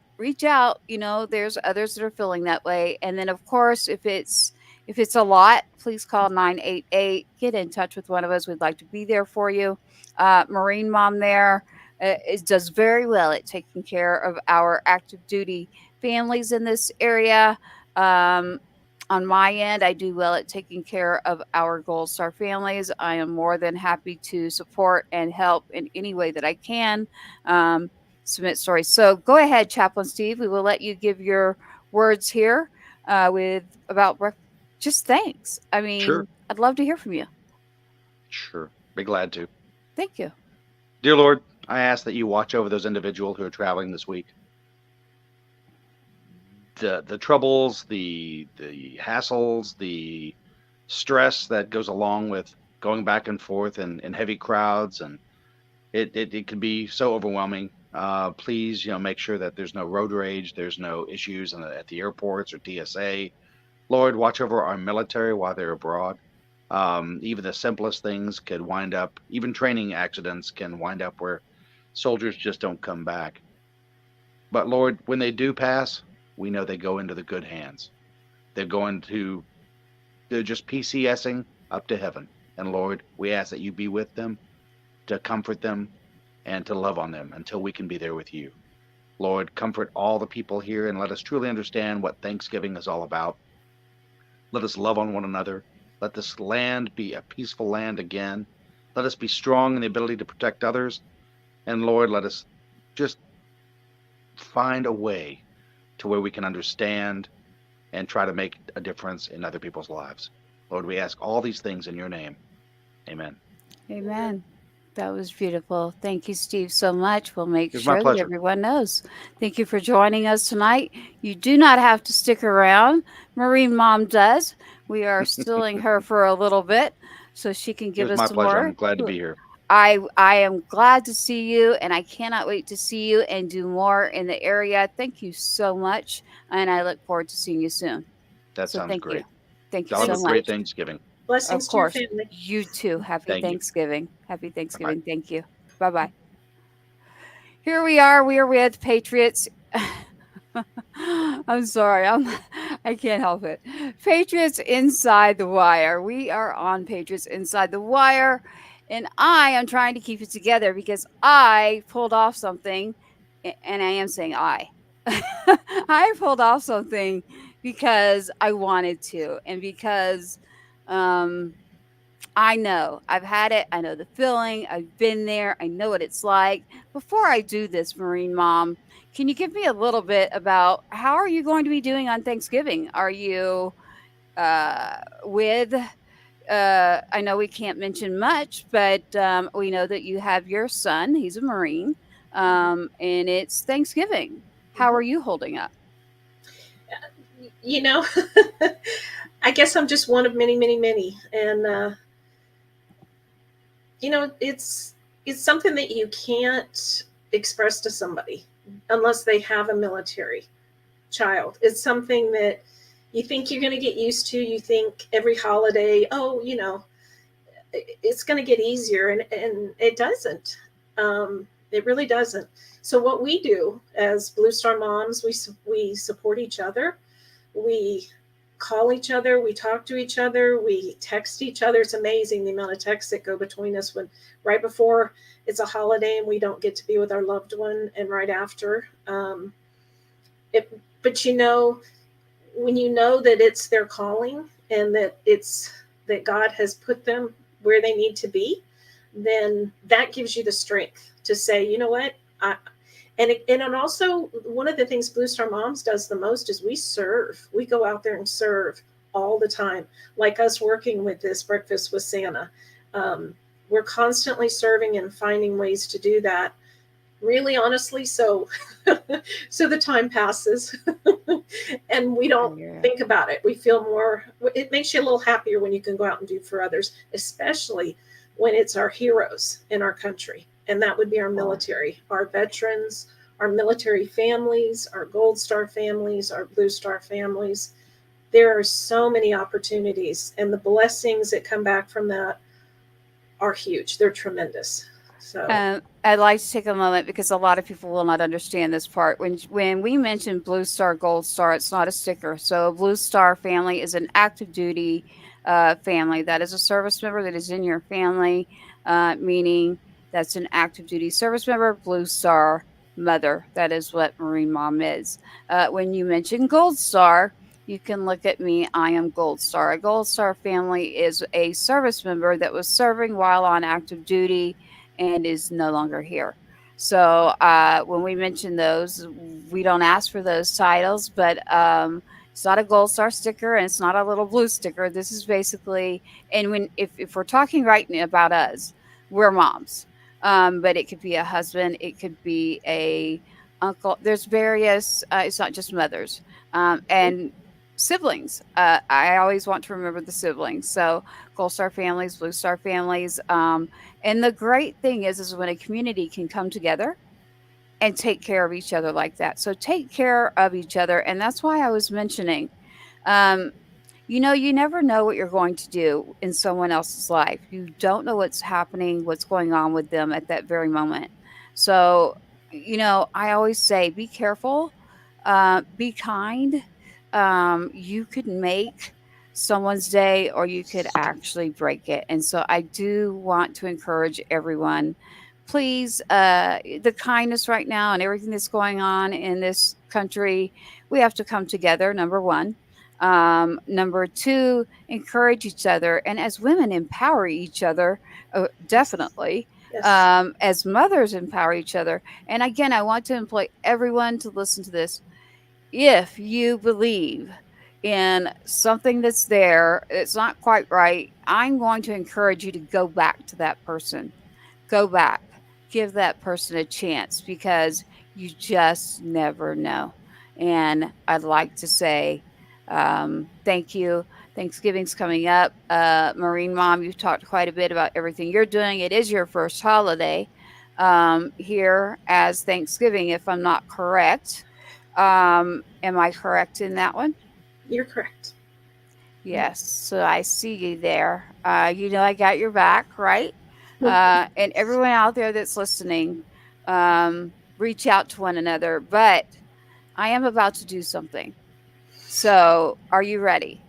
there's others that are feeling that way. And then, of course, if it's a lot, please call 988, get in touch with one of us. We'd like to be there for you. Marine Mom there does very well at taking care of our active duty families in this area. um, on my end, I do well at taking care of our Gold Star families. I am more than happy to support and help in any way that I can. Submit stories. So go ahead, Chaplain Steve. We will let you give your words here with about just thanks. I Sure. mean, I'd love to hear from you. Sure. Be glad to. Thank you. Dear Lord, I ask that you watch over those individuals who are traveling this week. The troubles, the hassles, the stress that goes along with going back and forth in heavy crowds, and it can be so overwhelming. Please, make sure that there's no road rage, there's no issues at the airports or TSA. Lord, watch over our military while they're abroad. Even the simplest things could wind up, even training accidents can wind up where soldiers just don't come back. But Lord, when they do pass, we know they go into the good hands. They're going to, they're just PCSing up to heaven. And Lord, we ask that you be with them, to comfort them, and to love on them until we can be there with you. Lord, comfort all the people here and let us truly understand what Thanksgiving is all about. Let us love on one another. Let this land be a peaceful land again. Let us be strong in the ability to protect others. And Lord, let us just find a way to where we can understand and try to make a difference in other people's lives. Lord, we ask all these things in your name. Amen. Amen. That was beautiful. Thank you, Steve, so much. We'll make It was my sure that pleasure. everyone knows. Thank you for joining us tonight. You do not have to stick around. Marine Mom does. We are stilling her for a little bit so she can It give was us my some pleasure. more. I'm glad to be here. I am glad to see you, and I cannot wait to see you and do more in the area. Thank you so much, and I look forward to seeing you soon. That So sounds thank you. great. Thank you Y'all have so a Thanks. much. great Thanksgiving. Of Blessings to your course. family. You too. Happy Thank you. Thanksgiving. Happy Bye bye. Thanksgiving. Thank you. Bye bye. Here we are. We are with Patriots. I'm sorry. I can't help it. Patriots Inside the Wire. We are on Patriots Inside the Wire, and I am trying to keep it together because I pulled off something, and I am saying I. I pulled off something because I wanted to, and because um, I know I've had it. I know the feeling. I've been there. I know what it's like. Before I do this, Marine Mom, can you give me a little bit about how are you going to be doing on Thanksgiving? Are you with? I know we can't mention much, but we know that you have your son. He's a Marine, and it's Thanksgiving. How Mhm. are you holding up? You know, I guess I'm just one of many, many, many, and it's something that you can't express to somebody unless they have a military child. It's something that you think you're going to get used to. You think every holiday, oh, it's going to get easier, and it doesn't. It really doesn't. So what we do as Blue Star moms, we support each other. We call each other, we talk to each other, we text each other. It's amazing the amount of texts that go between us when right before it's a holiday and we don't get to be with our loved one, and right after. But when you know that it's their calling and that it's that God has put them where they need to be, then that gives you the strength to say, you know what, and also one of the things Blue Star Moms does the most is we serve. We go out there and serve all the time, like us working with this Breakfast with Santa. We're constantly serving and finding ways to do that. Really, honestly, so so the time passes. And we don't think about it. We feel more, it makes you a little happier when you can go out and do for others, especially when it's our heroes in our country. And that would be our military, our veterans, our military families, our Gold Star families, our Blue Star families. There are so many opportunities, and the blessings that come back from that are huge. They're tremendous. So I'd like to take a moment because a lot of people will not understand this part. When we mention Blue Star, Gold Star, it's not a sticker. So a Blue Star family is an active duty family. That is a service member that is in your family, meaning that's an active duty service member. Blue Star mother. That is what Marine Mom is. When you mention Gold Star, you can look at me. I am Gold Star. A Gold Star family is a service member that was serving while on active duty and is no longer here. So when we mention those, we don't ask for those titles, but it's not a Gold Star sticker and it's not a little blue sticker. This is basically, and if we're talking right now about us, we're moms. But it could be a husband, it could be a uncle. There's various. It's not just mothers and siblings. I always want to remember the siblings. So Gold Star families, Blue Star families. And the great thing is when a community can come together and take care of each other like that. So take care of each other. And that's why I was mentioning, you never know what you're going to do in someone else's life. You don't know what's happening, what's going on with them at that very moment. So, I always say, be careful, be kind. You could make someone's day or you could actually break it. And so I do want to encourage everyone, please, the kindness right now and everything that's going on in this country, we have to come together, number one. Number two, encourage each other. And as women, empower each other, definitely. yes. As mothers, empower each other. And again, I want to employ everyone to listen to this. If you believe in something that's there, it's not quite right, I'm going to encourage you to go back to that person. Go back, give that person a chance because you just never know. And I'd like to say thank you. Thanksgiving's coming up. Marine Mom, you've talked quite a bit about everything you're doing. It is your first holiday here as Thanksgiving, if I'm not correct. Am I correct in that one? You're correct. Yes. So I see you there. I got your back, right? And everyone out there that's listening, reach out to one another. But I am about to do something. So are you ready?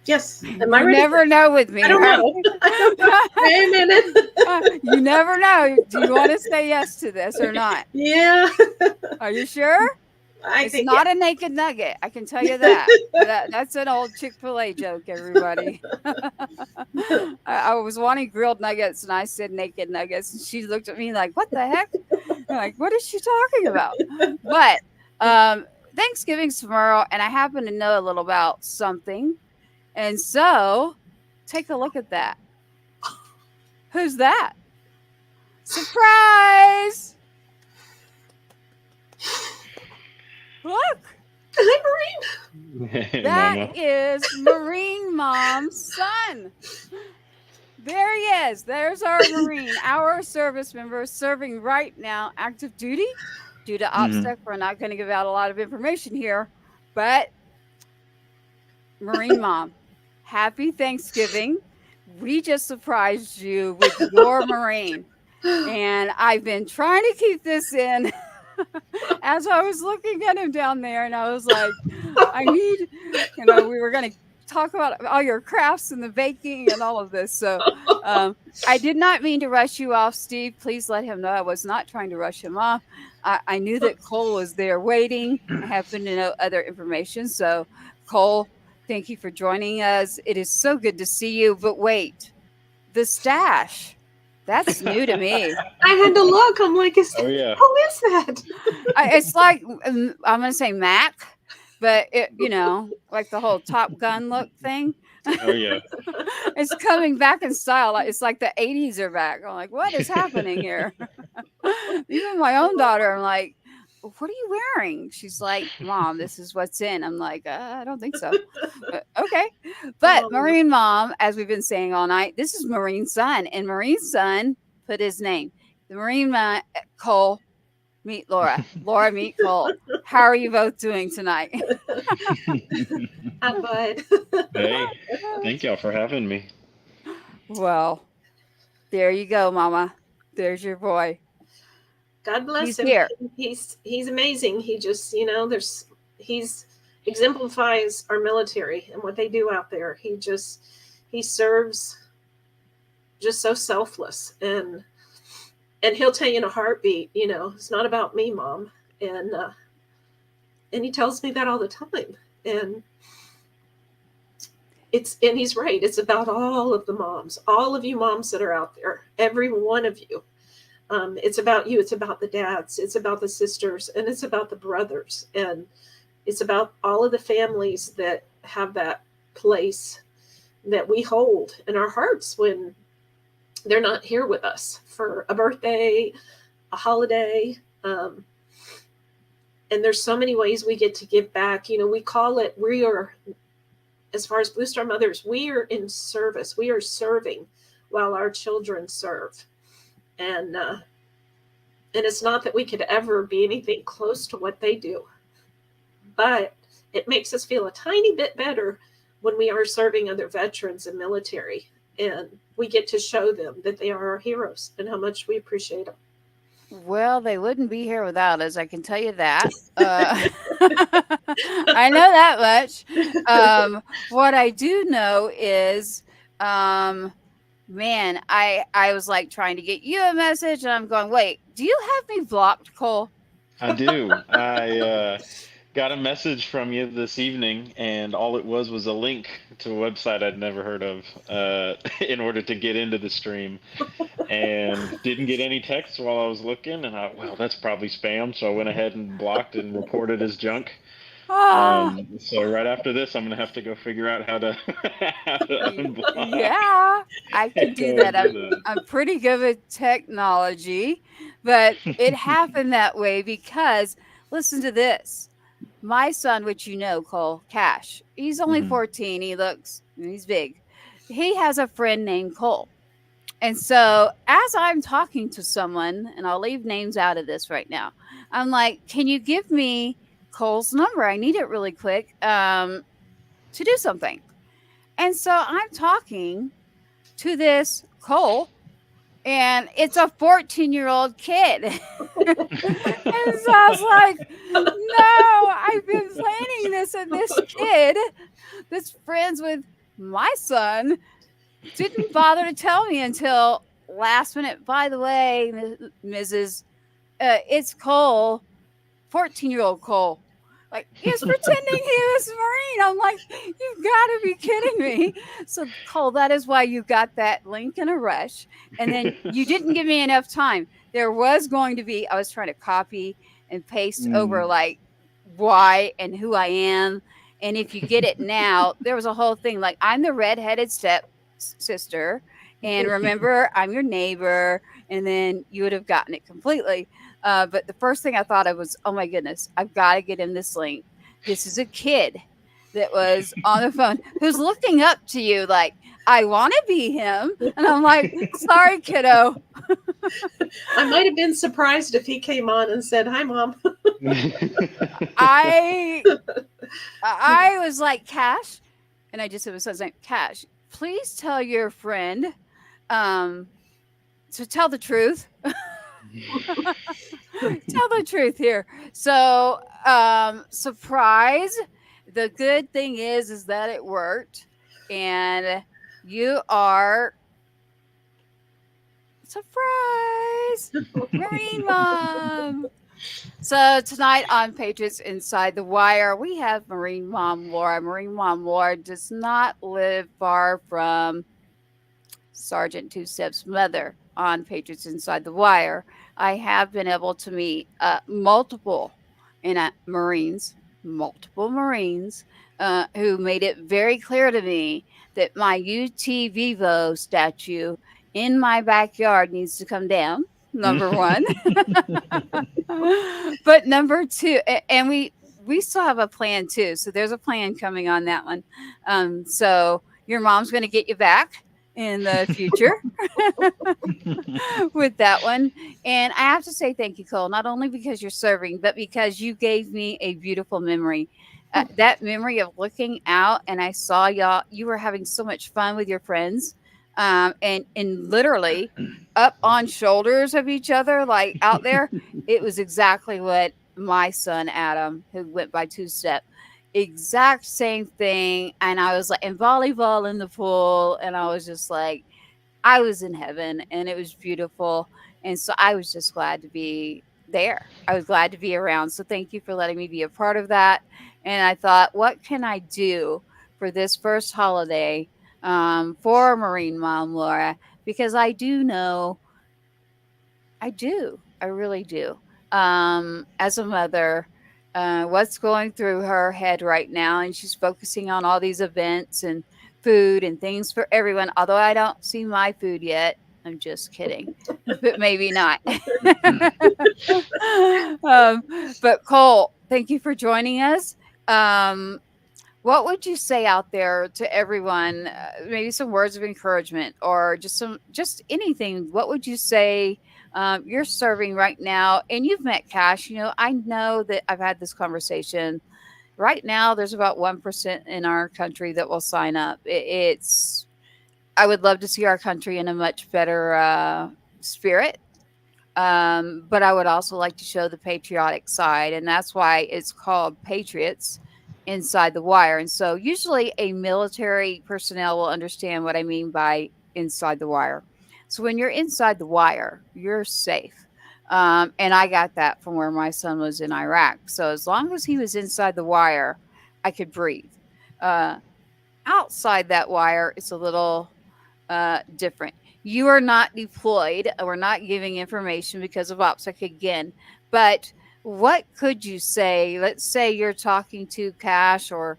Yes. Am I You ready? never know with me. I don't right? know. I don't know. Wait a minute. You never know. Do you want to say yes to this or not? Yeah. Are you sure? I It's think not a naked nugget. I can tell you that. That's an old Chick-fil-A joke, everybody. I was wanting grilled nuggets and I said naked nuggets. And she looked at me like, what the heck? I'm like, what is she talking about? But Thanksgiving's tomorrow, and I happen to know a little about something. And so take a look at that. Who's that? Surprise! Look! Hi, Hey, That Mama. is Marine Mom's son. There he is. There's our Marine, our service member serving right now active duty. Due to OPSEC, we're not going to give out a lot of information here, but Marine Mom, happy Thanksgiving. We just surprised you with your Marine. And I've been trying to keep this in as I was looking at him down there, and I was like, I need, we were going to talk about all your crafts and the baking and all of this. So I did not mean to rush you off, Steve. Please let him know I was not trying to rush him off. I knew that Cole was there waiting. I happen to know other information. So, Cole, thank you for joining us. It is so good to see you. But wait, the stash. That's new to me. I had to look. I'm like, Oh yeah. who is that? It's like, I'm going to say Mac, but like the whole Top Gun look thing. Oh yeah. It's coming back in style. It's like the 80s are back. I'm like, what is happening here? Even my own daughter, I'm like, what are you wearing? She's like, Mom, this is what's in. I'm like, I don't think so. Okay. But Oh, Marine Mom, as we've been saying all night, this is Marine's son. And Marine's son put his name. The Marine Cole, meet Laura. Laura, meet Cole. How are you both doing tonight? hi, bud. Hey, thank y'all for having me. Well, there you go, Mama. There's your boy. God bless He's him. here. He's amazing. He just, he's exemplifies our military and what they do out there. He serves just so selfless, and he'll tell you in a heartbeat, it's not about me, Mom. And he tells me that all the time. And he's right. It's about all of the moms, all of you moms that are out there, every one of you. It's about you. It's about the dads. It's about the sisters, and it's about the brothers, and it's about all of the families that have that place that we hold in our hearts when they're not here with us for a birthday, a holiday. And there's so many ways we get to give back. We call it, we are, as far as Blue Star Mothers, we are in service. We are serving while our children serve. And it's not that we could ever be anything close to what they do, but it makes us feel a tiny bit better when we are serving other veterans and military, and we get to show them that they are our heroes and how much we appreciate them. Well, they wouldn't be here without us. I can tell you that. I know that much. What I do know is, man, I was like trying to get you a message, and I'm going, wait, do you have me blocked, Cole? I do. I got a message from you this evening, and all it was a link to a website I'd never heard of in order to get into the stream. And didn't get any texts while I was looking, and well, that's probably spam, so I went ahead and blocked and reported as junk. Ah, So right after this, I'm gonna have to go figure out how to how to unblock. yeah, I can do that. I'm pretty good with technology, but it happened that way because listen to this. My son, which you know, Cole, Cash, he's only Mhm. 14. He's big. He has a friend named Cole. And so, as I'm talking to someone, and I'll leave names out of this right now, I'm like, can you give me Cole's number? I need it really quick to do something. And so, I'm talking to this Cole, and it's a 14-year-old kid. And so I was like, no, I've been planning this, and this kid that's friends with my son didn't bother to tell me until last minute. By the way, Mrs. It's Cole, 14-year-old Cole. Like, he was pretending he was Marine. I'm like, you've got to be kidding me. So, Cole, that is why you got that link in a rush. And then you didn't give me enough time. There was going to be, I was trying to copy and paste over like why and who I am. And if you get it now, there was a whole thing like, I'm the redheaded step sister. And remember, I'm your neighbor. And then you would have gotten it completely. But the first thing I thought of was, oh my goodness, I've got to get him this link. This is a kid that was on the phone who's looking up to you like, I want to be him. And I'm like, sorry, kiddo. I might have been surprised if he came on and said, hi, Mom. I was like, Cash, and I just said his son's name, Cash, please tell your friend to tell the truth. Tell the truth here. So, surprise. The good thing is that it worked, and you are surprise, Marine Mom. So tonight on Patriots Inside the Wire, we have Marine Mom Laura. Marine Mom Laura does not live far from Sergeant Two Step's mother on Patriots Inside the Wire. I have been able to meet multiple Marines who made it very clear to me that my UT Vivo statue in my backyard needs to come down number one. But number two, and we still have a plan too. So there's a plan coming on that one. So your mom's going to get you back in the future with that one. And I have to say thank you, Cole, not only because you're serving, but because you gave me a beautiful memory. That memory of looking out and I saw y'all, you were having so much fun with your friends. And literally up on shoulders of each other, like out there, it was exactly what my son Adam, who went by two step, exact same thing. And I was like, and volleyball in the pool, and I was just like, I was in heaven and it was beautiful. And so I was just glad to be there. I was glad to be around. So thank you for letting me be a part of that. And I thought, what can I do for this first holiday for Marine Mom Laura? Because I do know, I do, I really do. As a mother, what's going through her head right now, and she's focusing on all these events and food and things for everyone. Although I don't see my food yet, I'm just kidding, but maybe not. um, but Cole, thank you for joining us. Um, what would you say out there to everyone? Maybe some words of encouragement, or just anything. What would you say? You're serving right now, and you've met Cash. You know, I know that I've had this conversation. Right now, there's about 1% in our country that will sign up. It's. I would love to see our country in a much better spirit, but I would also like to show the patriotic side, and that's why it's called Patriots Inside the Wire. And so, usually, a military personnel will understand what I mean by inside the wire. So, when you're inside the wire, you're safe. And I got that from where my son was in Iraq. So, as long as he was inside the wire, I could breathe. Uh, Outside that wire, it's a little different. You are not deployed. We're not giving information because of OPSEC again. But what could you say? Let's say you're talking to Cash, or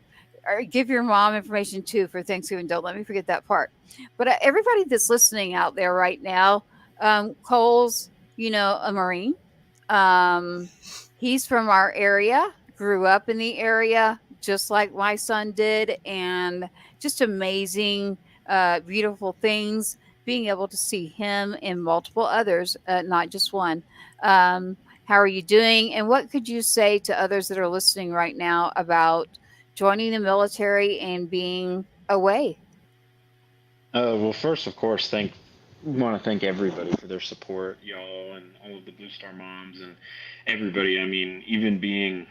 give your mom information too for Thanksgiving. Don't let me forget that part. But everybody that's listening out there right now, Cole's, a Marine. Um, he's from our area, grew up in the area, just like my son did, and just amazing, beautiful things. Being able to see him and multiple others, not just one. How are you doing? And what could you say to others that are listening right now about joining the military and being away? Well, first, of course, want to thank everybody for their support, y'all, and all of the Blue Star moms and everybody. I mean, even being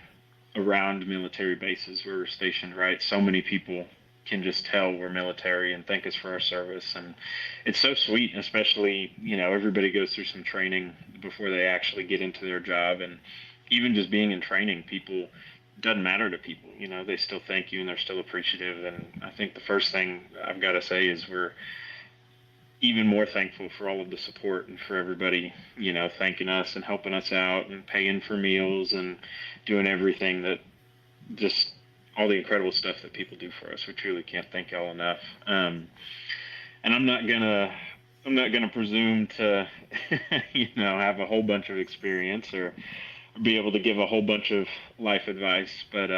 around military bases where we're stationed, right? So many people can just tell we're military and thank us for our service, and it's so sweet. Especially, everybody goes through some training before they actually get into their job, and even just being in training, people doesn't matter to people. They still thank you and they're still appreciative. And I think the first thing I've got to say is we're even more thankful for all of the support and for everybody, thanking us and helping us out and paying for meals and doing everything that just all the incredible stuff that people do for us. We truly can't thank y'all enough. And I'm not gonna presume to, have a whole bunch of experience or be able to give a whole bunch of life advice. But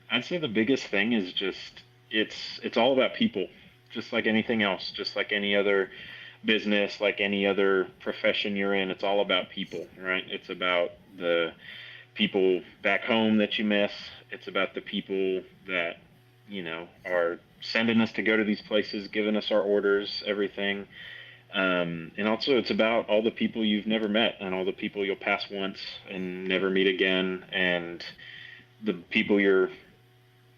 I'd say the biggest thing is just it's all about people. Just like anything else, just like any other business, like any other profession you're in, it's all about people, right? It's about the people back home that you miss. It's about the people that, are sending us to go to these places, giving us our orders, everything. And also it's about all the people you've never met and all the people you'll pass once and never meet again. And the people you're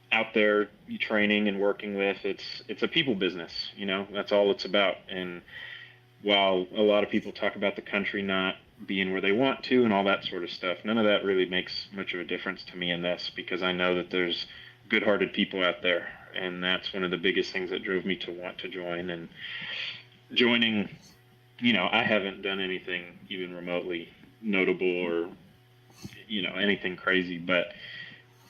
out there training and working with, it's a people business. That's all it's about. And while a lot of people talk about the country not being where they want to and all that sort of stuff, none of that really makes much of a difference to me in this, because I know that there's good-hearted people out there, and that's one of the biggest things that drove me to want to join. And joining, I haven't done anything even remotely notable or anything crazy, but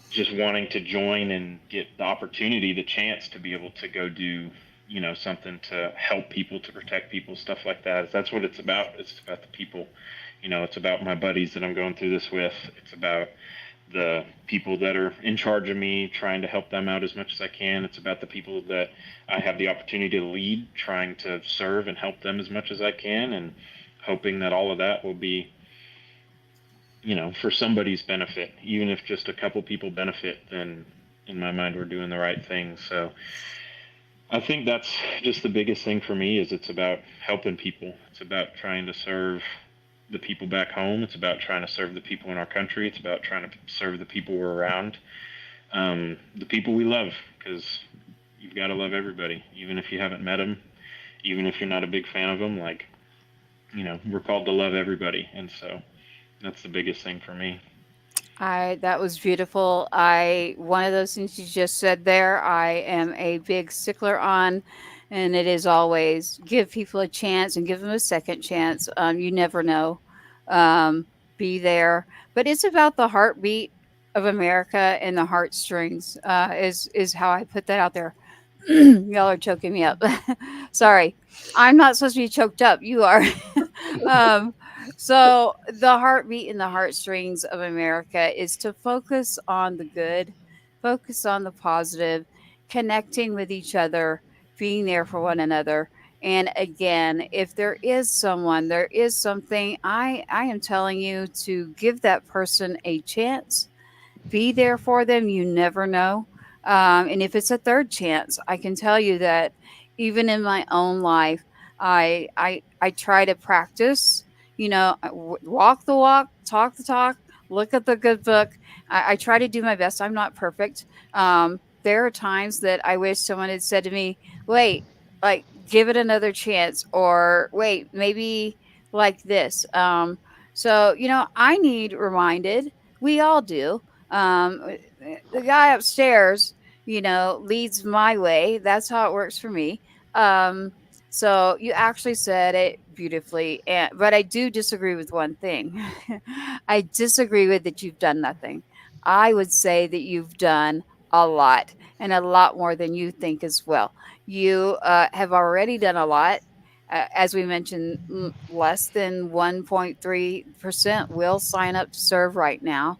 just wanting to join and get the opportunity, the chance to be able to go do something to help people, to protect people, stuff like that. That's what it's about. It's about the people. It's about my buddies that I'm going through this with. It's about the people that are in charge of me, trying to help them out as much as I can. It's about the people that I have the opportunity to lead, trying to serve and help them as much as I can, and hoping that all of that will be, for somebody's benefit. Even if just a couple people benefit, then in my mind we're doing the right thing. So I think that's just the biggest thing for me, is it's about helping people. It's about trying to serve the people back home. It's about trying to serve the people in our country. It's about trying to serve the people we're around, the people we love, because you've got to love everybody, even if you haven't met them, even if you're not a big fan of them. Like, we're called to love everybody, and so that's the biggest thing for me. That was beautiful. One of those things you just said there, I am a big stickler on, and it is always give people a chance and give them a second chance. You never know. Um, be there, but it's about the heartbeat of America and the heartstrings. Is how I put that out there. Y'all are choking me up. Sorry, I'm not supposed to be choked up. You are. um, so the heartbeat and the heartstrings of America is to focus on the good, focus on the positive, connecting with each other, being there for one another. And again, if there is someone, there is something, I am telling you to give that person a chance, be there for them. You never know. And if it's a third chance, I can tell you that even in my own life, I try to practice. Walk the walk, talk the talk, look at the good book. I try to do my best. I'm not perfect. There are times that I wish someone had said to me, "Wait, like give it another chance," or "Wait, maybe like this." So I need reminded. We all do. The guy upstairs, leads my way. That's how it works for me. Um, so you actually said it beautifully, but I do disagree with one thing. I disagree with that you've done nothing. I would say that you've done a lot, and a lot more than you think as well. You have already done a lot. As we mentioned, less than 1.3% will sign up to serve right now.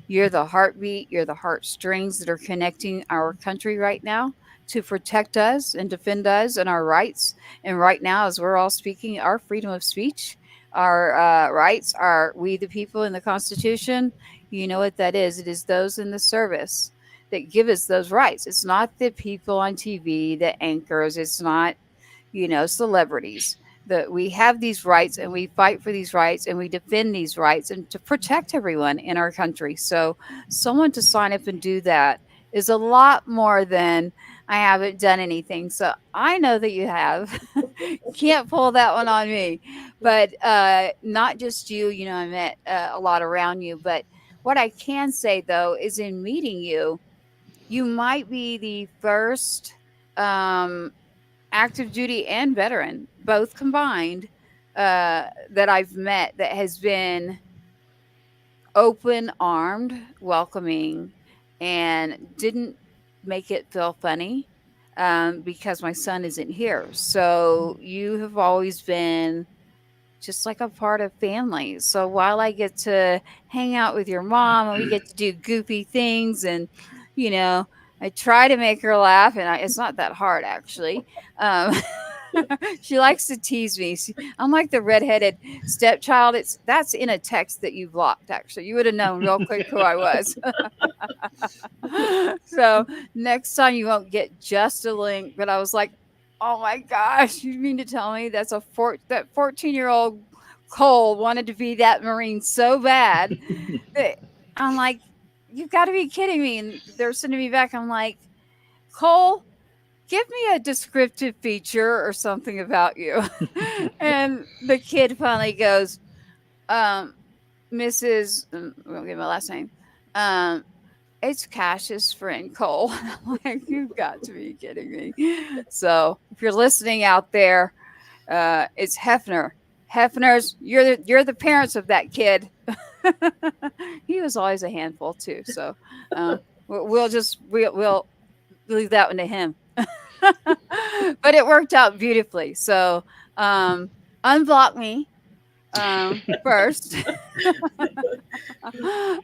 You're the heartbeat, you're the heartstrings that are connecting our country right now to protect us and defend us and our rights. And right now, as we're all speaking, our freedom of speech, our rights are we the people in the Constitution. You know what that is? It is those in the service that give us those rights. It's not the people on TV, the anchors. It's not celebrities. That we have these rights and we fight for these rights and we defend these rights and to protect everyone in our country. So, someone to sign up and do that is a lot more than I haven't done anything. So, I know that you have. Can't pull that one on me. But not just you, I met a lot around you. But what I can say though is in meeting you, you might be the first um, active duty and veteran, both combined, that I've met that has been open armed, welcoming, and didn't make it feel funny because my son isn't here. So you have always been just like a part of family. So while I get to hang out with your mom and we get to do goofy things and, you know, I try to make her laugh and it's not that hard actually. Um, she likes to tease me. I'm like the redheaded stepchild. That's in a text that you blocked. Actually, you would have known real quick who I was. So next time you won't get just a link. But I was like, oh my gosh, you mean to tell me that 14-year-old Cole wanted to be that Marine so bad that I'm like, you've got to be kidding me. And they're sending me back. I'm like, Cole, give me a descriptive feature or something about you. And the kid finally goes, Mrs. I won't give my last name. It's Cash's friend Cole. I'm like, you've got to be kidding me. So if you're listening out there, it's Hefner. Hefner's you're the parents of that kid. He was always a handful too. So we'll leave that one to him. But it worked out beautifully. So unblock me first.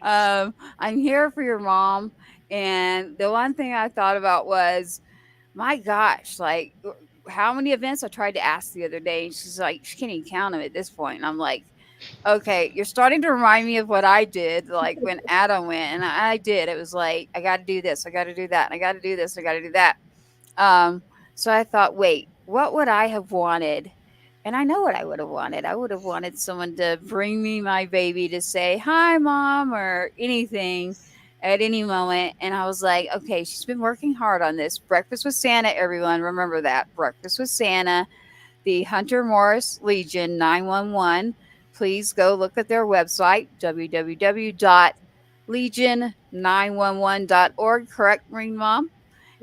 I'm here for your mom. And the one thing I thought about was, my gosh, like how many events I tried to ask the other day. And she's like, she can't even count them at this point. And I'm like, okay, you're starting to remind me of what I did, like when Adam went, and I did. It was like, I got to do this, I got to do that, and I got to do this, I got to do that. Um, so I thought, wait, what would I have wanted? And I know what I would have wanted. I would have wanted someone to bring me my baby to say, hi, mom, or anything at any moment. And I was like, okay, she's been working hard on this. Breakfast with Santa, everyone. Remember that. Breakfast with Santa, the Hunter Morris Legion 911. Please go look at their website, www.legion911.org. Correct, Marine Mom?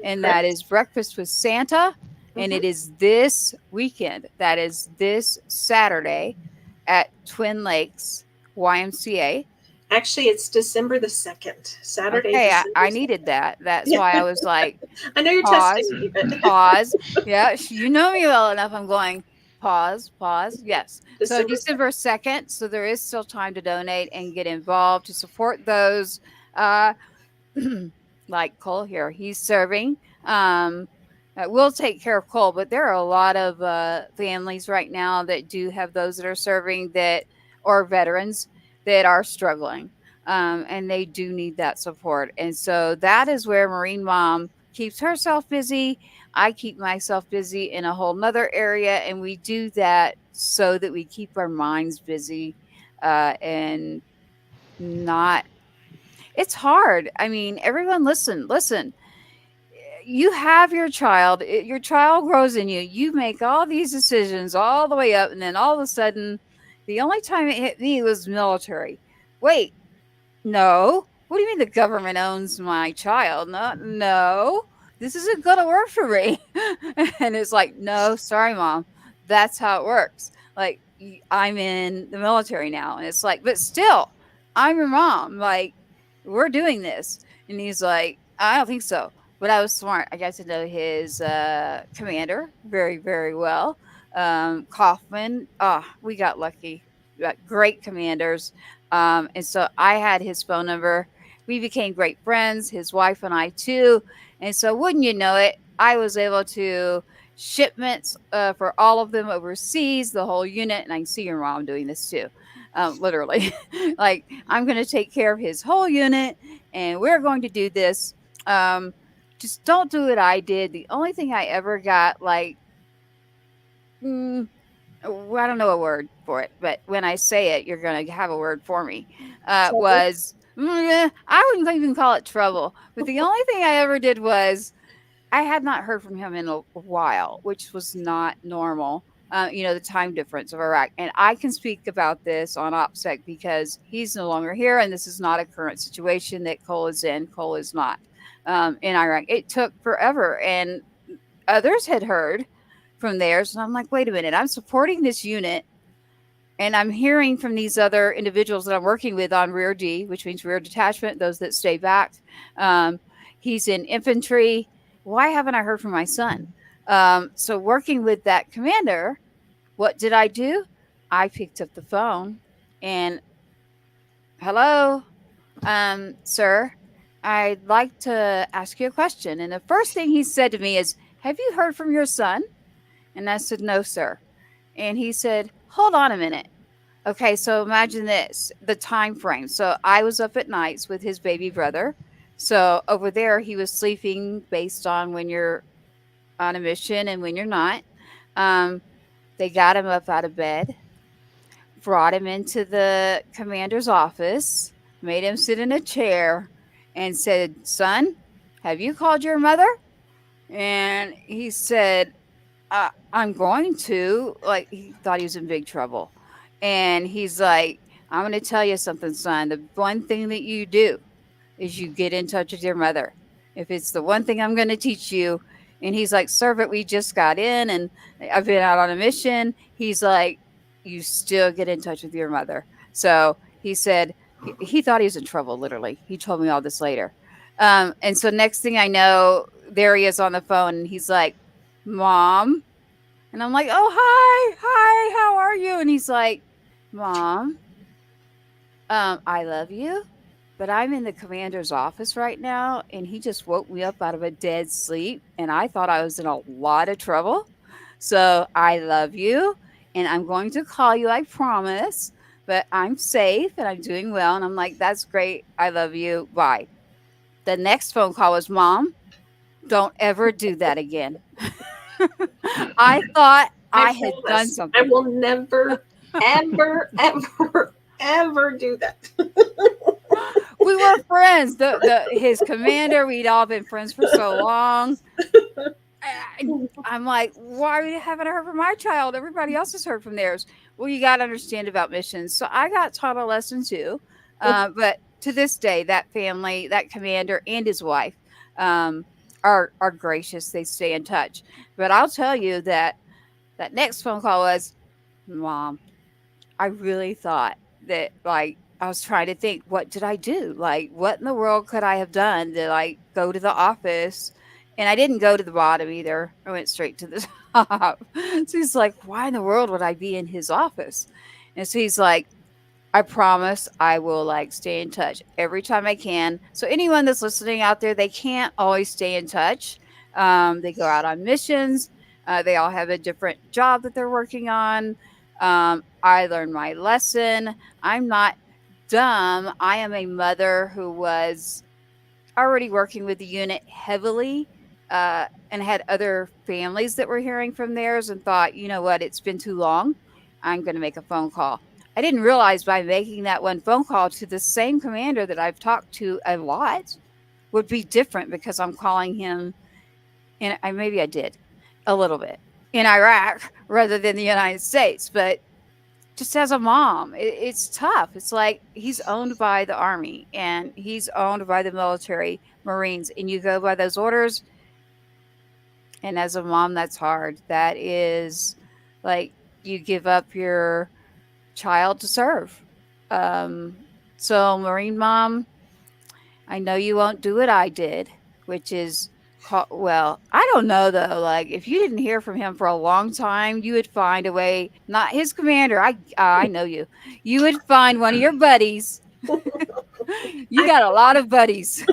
And that Correct. is Breakfast with Santa. And Mhm. it is this weekend. That is this Saturday at Twin Lakes YMCA. Actually, it's December the 2nd, Saturday, Okay, I December needed 2nd. that. That's Yeah. why I was like, I know you're testing pause, me, but pause. Yeah, you know me well enough. I'm going, pause, pause. Yes. So December 2nd. December 2nd. So there is still time to donate and get involved to support those. Uh, like Cole here, he's serving. We'll take care of Cole, but there are a lot of families right now that do have those that are serving that, or veterans that are struggling, and they do need that support. And so that is where Marine Mom keeps herself busy. I keep myself busy in a whole nother area, and we do that so that we keep our minds busy and not, it's hard. I mean, everyone, listen, listen. You have your child, your child grows in you. You make all these decisions all the way up, and then all of a sudden, the only time it hit me was military. Wait, no. What do you mean the government owns my child? No, no. This isn't going to work for me. And it's like, no, sorry, mom. That's how it works. Like, I'm in the military now. And it's like, but still, I'm your mom. Like, we're doing this. And he's like, I don't think so. But I was smart. I got to know his commander very, very well. Kaufman. We got lucky. We got great commanders. And so I had his phone number. We became great friends, his wife and I too. And so, wouldn't you know it, I was able to shipments for all of them overseas, the whole unit. And I can see your mom doing this too, literally. Like, I'm going to take care of his whole unit, and we're going to do this. Um, just don't do what I did. The only thing I ever got, like, mm, I don't know a word for it, but when I say it, you're going to have a word for me. Trouble. Was I wouldn't even call it trouble, but the only thing I ever did was I had not heard from him in a while, which was not normal. The time difference of Iraq, and I can speak about this on OPSEC because he's no longer here, and this is not a current situation that Cole is in. Cole is not in Iraq. It took forever, and others had heard from theirs, and I'm like, wait a minute, I'm supporting this unit, and I'm hearing from these other individuals that I'm working with on Rear D, which means rear detachment, those that stay back. Um, he's in infantry. Why haven't I heard from my son? So working with that commander, what did I do? I picked up the phone and, hello, sir, I'd like to ask you a question. And the first thing he said to me is, have you heard from your son? And I said, no, sir. And he said, hold on a minute. Okay, so imagine this, the time frame. So I was up at nights with his baby brother. So over there, he was sleeping based on when you're on a mission and when you're not. Um, they got him up out of bed, brought him into the commander's office, made him sit in a chair, and said, son, have you called your mother? And he said, I'm going to. Like, he thought he was in big trouble. And he's like, I'm going to tell you something, son. The one thing that you do is you get in touch with your mother. If it's the one thing I'm going to teach you. And he's like, sir, but we just got in and I've been out on a mission. He's like, you still get in touch with your mother. So he said, he thought he was in trouble, literally. He told me all this later. And so next thing I know, there he is on the phone, and he's like, Mom. And I'm like, oh, hi, how are you? And he's like, Mom, I love you, but I'm in the commander's office right now, and he just woke me up out of a dead sleep, and I thought I was in a lot of trouble. So I love you, and I'm going to call you, I promise, but I'm safe and I'm doing well. And I'm like, that's great. I love you. Bye. The next phone call was, Mom, don't ever do that again. I thought I I had done promise I something. will never, ever, ever, ever do that. We were friends. The his commander, we'd all been friends for so long. I'm like, why haven't I heard from my child? Everybody else has heard from theirs. Well, you got to understand about missions. So I got taught a lesson too. But to this day, that family, that commander and his wife, um, are gracious. They stay in touch. But I'll tell you that that next phone call was, Mom, I really thought that, like, I was trying to think, what did I do? Like, what in the world could I have done to, like, go to the office? And I didn't go to the bottom either. I went straight to the top. So he's like, why in the world would I be in his office? And so he's like, I promise I will like stay in touch every time I can. So anyone that's listening out there, they can't always stay in touch. They go out on missions. They all have a different job that they're working on. I learned my lesson. I'm not dumb. I am a mother who was already working with the unit heavily, and had other families that were hearing from theirs and thought, you know what, it's been too long. I'm going to make a phone call. I didn't realize by making that one phone call to the same commander that I've talked to a lot would be different because I'm calling him, and I maybe I did a little bit in Iraq rather than the United States, but just as a mom, it's tough. It's like he's owned by the army and he's owned by the military, Marines, and you go by those orders. And as a mom, that's hard. That is like you give up your child to serve. Um, so, Marine mom, I know you won't do what I did, which is well, I don't know though. Like, if you didn't hear from him for a long time, you would find a way. Not his commander. I know you. You would find one of your buddies. You I got a lot of buddies.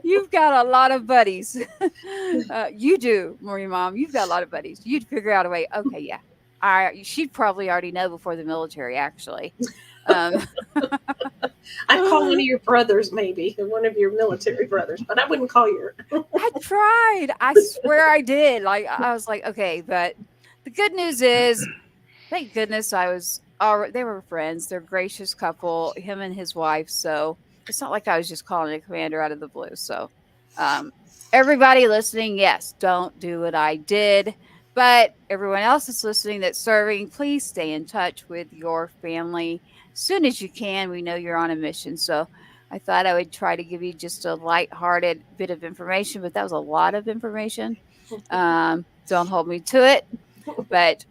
You've got a lot of buddies. You do, Marie Mom. You've got a lot of buddies. You'd figure out a way. Okay, yeah. She'd probably already know before the military, actually. Um, I'd call one of your brothers, maybe one of your military brothers, but I wouldn't call your. I tried. I swear I did. Like I was like, okay, but the good news is, thank goodness I was. They were friends. They're a gracious couple, him and his wife. So it's not like I was just calling a commander out of the blue. So, um, everybody listening, yes, don't do what I did. But everyone else that's listening that's serving, please stay in touch with your family as soon as you can. We know you're on a mission. So I thought I would try to give you just a lighthearted bit of information, but that was a lot of information. Don't hold me to it. But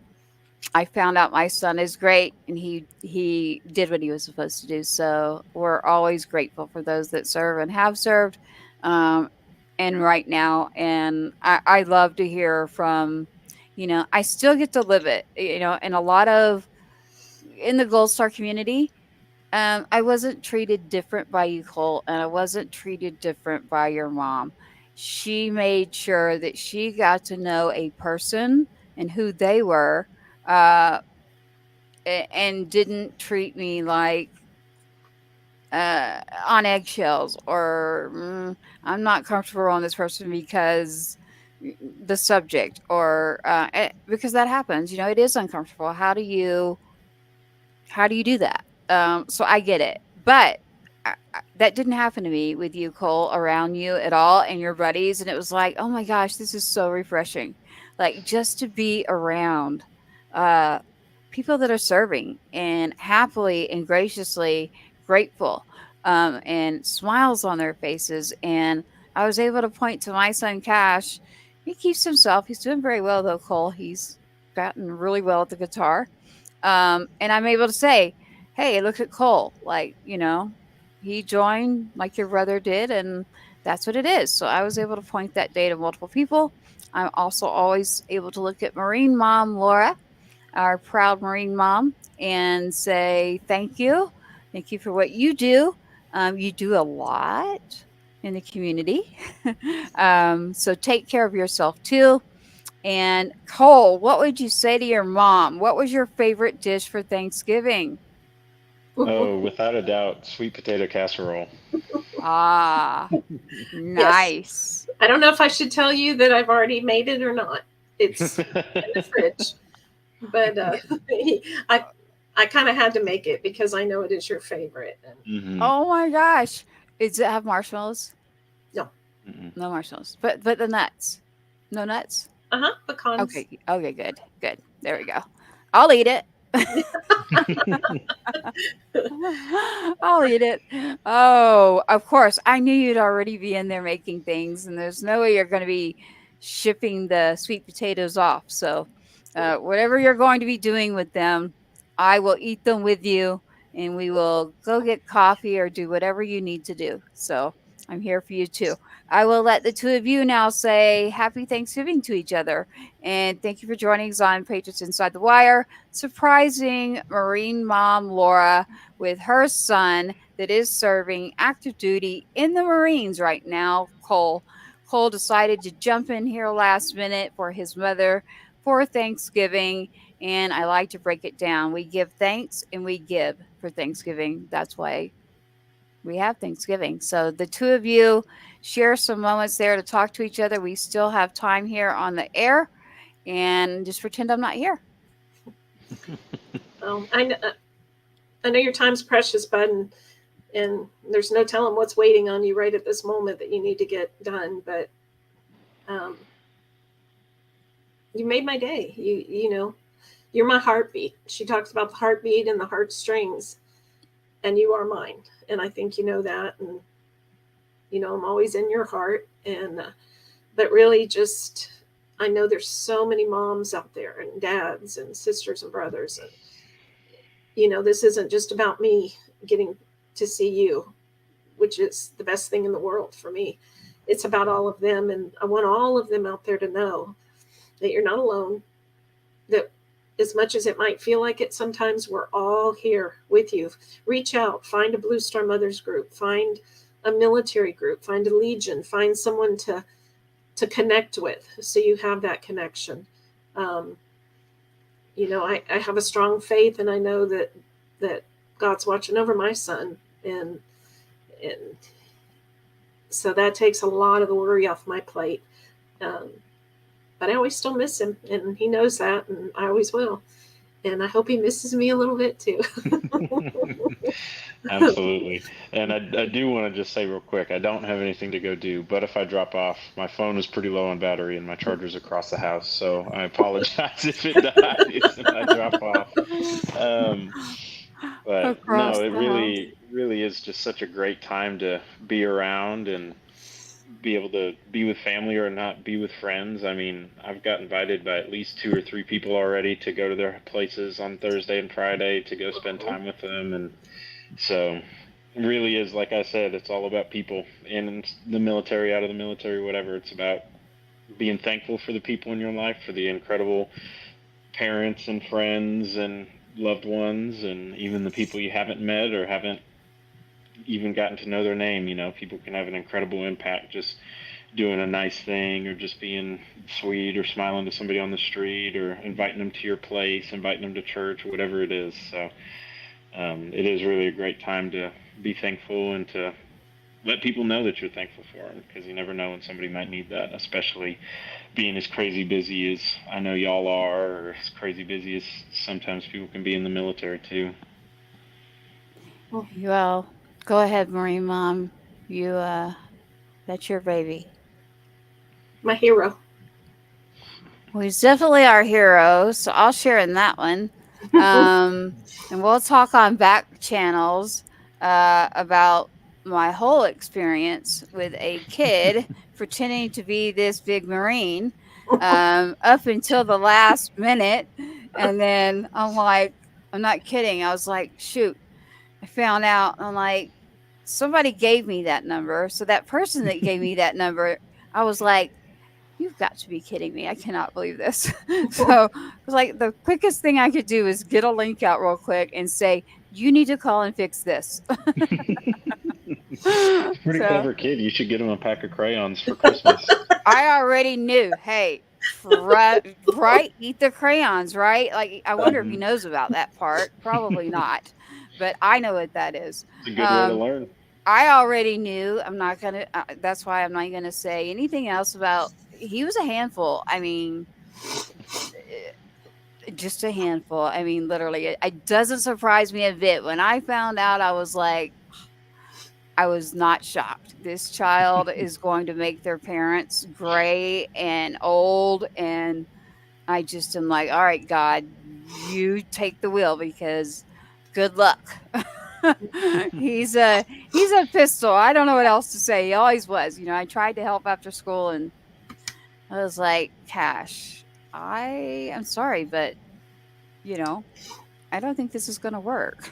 I found out my son is great and he did what he was supposed to do. So we're always grateful for those that serve and have served, um, and right now. And I love to hear from, I still get to live it, and a lot of in the Gold Star community. I wasn't treated different by you, Cole, and I wasn't treated different by your mom. She made sure that she got to know a person and who they were, uh, and didn't treat me like on eggshells or I'm not comfortable around this person because the subject or because that happens. It is uncomfortable. How do you do that? So I get it, but that didn't happen to me with you, Cole, around you at all and your buddies, and it was like, oh my gosh, this is so refreshing, like just to be around uh, people that are serving and happily and graciously grateful, and smiles on their faces. And I was able to point to my son Cash. He keeps himself. He's doing very well though, Cole. He's gotten really well at the guitar, and I'm able to say, hey, look at Cole. Like, he joined like your brother did, and that's what it is. So I was able to point that day to multiple people. I'm also always able to look at Marine Mom Laura, our proud Marine mom, and say thank you. Thank you for what you do. You do a lot in the community. So take care of yourself too. And Cole, what would you say to your mom? What was your favorite dish for Thanksgiving? Oh, without a doubt, sweet potato casserole. Ah, Yes. nice. I don't know if I should tell you that I've already made it or not. It's in the fridge, but I I kind of had to make it because I know it is your favorite. And Hmm. Oh my gosh. Does it have marshmallows? no, No marshmallows. But the nuts. No nuts? pecans. Okay. Okay, good. Good. There we go. I'll eat it. I'll eat it. Oh, of course. I knew you'd already be in there making things, and there's no way you're going to be shipping the sweet potatoes off. So, whatever you're going to be doing with them, I will eat them with you, and we will go get coffee or do whatever you need to do. So, I'm here for you too. I will let the two of you now say happy Thanksgiving to each other. And thank you for joining us on Patriots Inside the Wire, surprising Marine mom Laura with her son that is serving active duty in the Marines right now, Cole. Cole decided to jump in here last minute for his mother for Thanksgiving. And I like to break it down. We give thanks and we give for Thanksgiving. That's why we have Thanksgiving. So the two of you share some moments there to talk to each other. We still have time here on the air, and just pretend I'm not here. I know your time's precious, bud, and there's no telling what's waiting on you right at this moment that you need to get done. But um, you made my day. You know, you're my heartbeat. She talks about the heartbeat and the heartstrings, and you are mine. And I think you know that. And you know, I'm always in your heart. And but really, just I know there's so many moms out there, and dads, and sisters and brothers, and you know, this isn't just about me getting to see you, which is the best thing in the world for me. It's about all of them, and I want all of them out there to know that you're not alone. That as much as it might feel like it sometimes, we're all here with you. Reach out, find a Blue Star Mothers group, find a military group, find a legion, find someone to connect with, so you have that connection. Um, you know, I have a strong faith, and I know that God's watching over my son, and so that takes a lot of the worry off my plate. Um, but I always still miss him, and he knows that, and I always will. And I hope he misses me a little bit too. Absolutely. And I do want to just say real quick, I don't have anything to go do, but if I drop off, my phone is pretty low on battery and my charger's across the house, so I apologize if it dies and I drop off. Um, but Across no, it the house. really is just such a great time to be around and be able to be with family or not be with friends. I mean, I've got invited by at least two or three people already to go to their places on Thursday and Friday to go spend time with them. And so it really is, like I said, it's all about people in the military, out of the military, whatever. It's about being thankful for the people in your life, for the incredible parents and friends and loved ones, and even the people you haven't met or haven't even gotten to know their name. You know, people can have an incredible impact just doing a nice thing or just being sweet or smiling to somebody on the street or inviting them to your place, inviting them to church, or whatever it is. So it is really a great time to be thankful and to let people know that you're thankful for them, because you never know when somebody might need that, especially being as crazy busy as I know y'all are, or as crazy busy as sometimes people can be in the military too. Well, go ahead, Marine Mom. You that's your baby. My hero. Well, he's definitely our hero, so I'll share in that one. And we'll talk on back channels about my whole experience with a kid pretending to be this big Marine up until the last minute. And then I'm like, I'm not kidding. I was like, shoot, I found out. I'm like, somebody gave me that number. So that person that gave me that number, I was like, you've got to be kidding me. I cannot believe this. So it was like the quickest thing I could do is get a link out real quick and say, you need to call and fix this. Pretty So clever kid. You should get him a pack of crayons for Christmas. I already knew, hey, right, eat the crayons, right? Like, I wonder if he Mhm. knows about that part. Probably not, but I know what that is. It's a good way to learn. I already knew. I'm not gonna. That's why I'm not gonna say anything else about. He was a handful. I mean, just a handful. I mean, literally, it doesn't surprise me a bit. When I found out, I was like, I was not shocked. This child is going to make their parents gray and old, and I just am like, all right, God, you take the wheel because good luck. He's a pistol. I don't know what else to say. He always was. I tried to help after school, and I was like, Cash, I am sorry, but you know, I don't think this is going to work.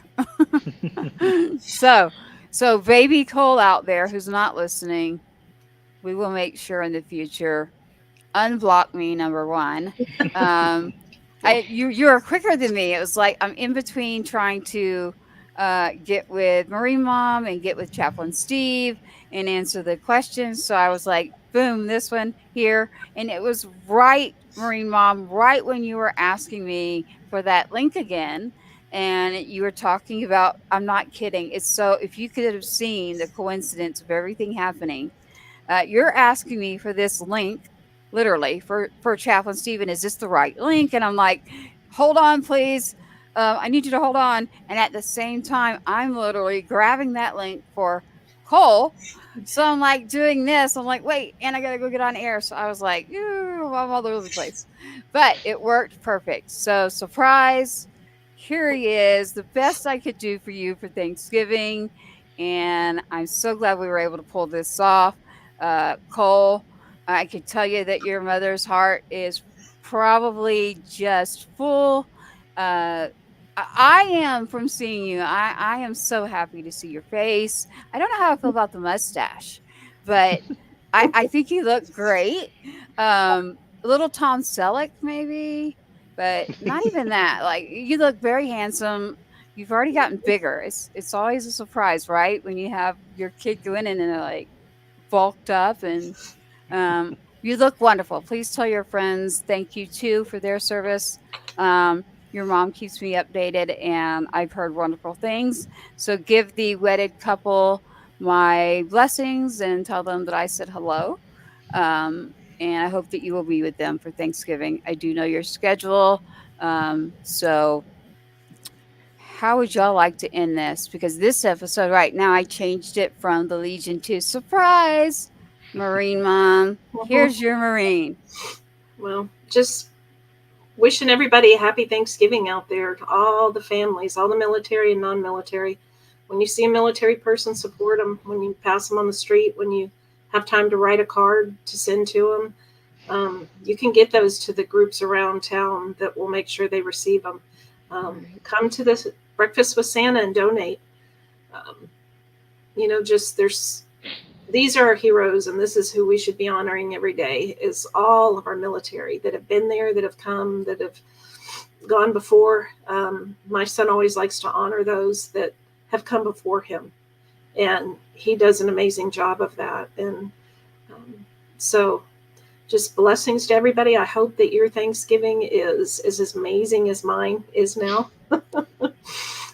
so, so baby Cole out there who's not listening, we will make sure in the future unblock me, number one. Um, you're quicker than me. It was like I'm in between trying to get with Marine Mom and get with Chaplain Steve and answer the questions. So I was like, boom, this one here, and it was right, Marine Mom, right when you were asking me for that link again. And you were talking about, I'm not kidding. It's so, if you could have seen the coincidence of everything happening, you're asking me for this link, literally for Chaplain Stephen. Is this the right link? And I'm like, hold on, please. I need you to hold on. And at the same time, I'm literally grabbing that link for Cole. So I'm like doing this. I'm like, wait, and I gotta go get on air. So I was like, I'm all over the place, but it worked perfect. So surprise, here he is, the best I could do for you for Thanksgiving, and I'm so glad we were able to pull this off. Cole, I can tell you that your mother's heart is probably just full. I am from seeing you. I am so happy to see your face. I don't know how I feel about the mustache, but I think you look great. A little Tom Selleck, maybe, but not even that. Like, you look very handsome. You've already gotten bigger. It's always a surprise, right? When you have your kid go in and they're like bulked up, and you look wonderful. Please tell your friends thank you too for their service. Your mom keeps me updated, and I've heard wonderful things. So give the wedded couple my blessings and tell them that I said hello. And I hope that you will be with them for Thanksgiving. I do know your schedule. So how would y'all like to end this? Because this episode right now, I changed it from the Legion to surprise. Marine Mom, here's your Marine. Well, just wishing everybody a happy Thanksgiving out there, to all the families, all the military and non-military. When you see a military person, support them. When you pass them on the street, when you have time to write a card to send to them, you can get those to the groups around town that will make sure they receive them. Come to this Breakfast with Santa and donate. These are our heroes, and this is who we should be honoring every day, is all of our military that have been there, that have come, that have gone before. My son always likes to honor those that have come before him, and he does an amazing job of that. And so just blessings to everybody. I hope that your Thanksgiving is as amazing as mine is now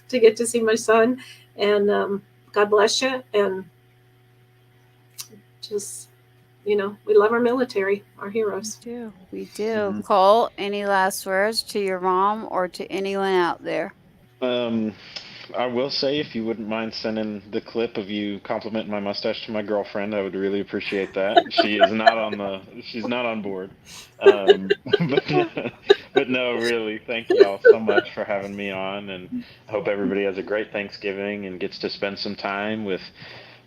to get to see my son. And God bless you. And just, we love our military, our heroes. We do. Cole, any last words to your mom or to anyone out there? I will say, if you wouldn't mind sending the clip of you complimenting my mustache to my girlfriend, I would really appreciate that. She's not on board. But no, really, thank y'all so much for having me on, and I hope everybody has a great Thanksgiving and gets to spend some time with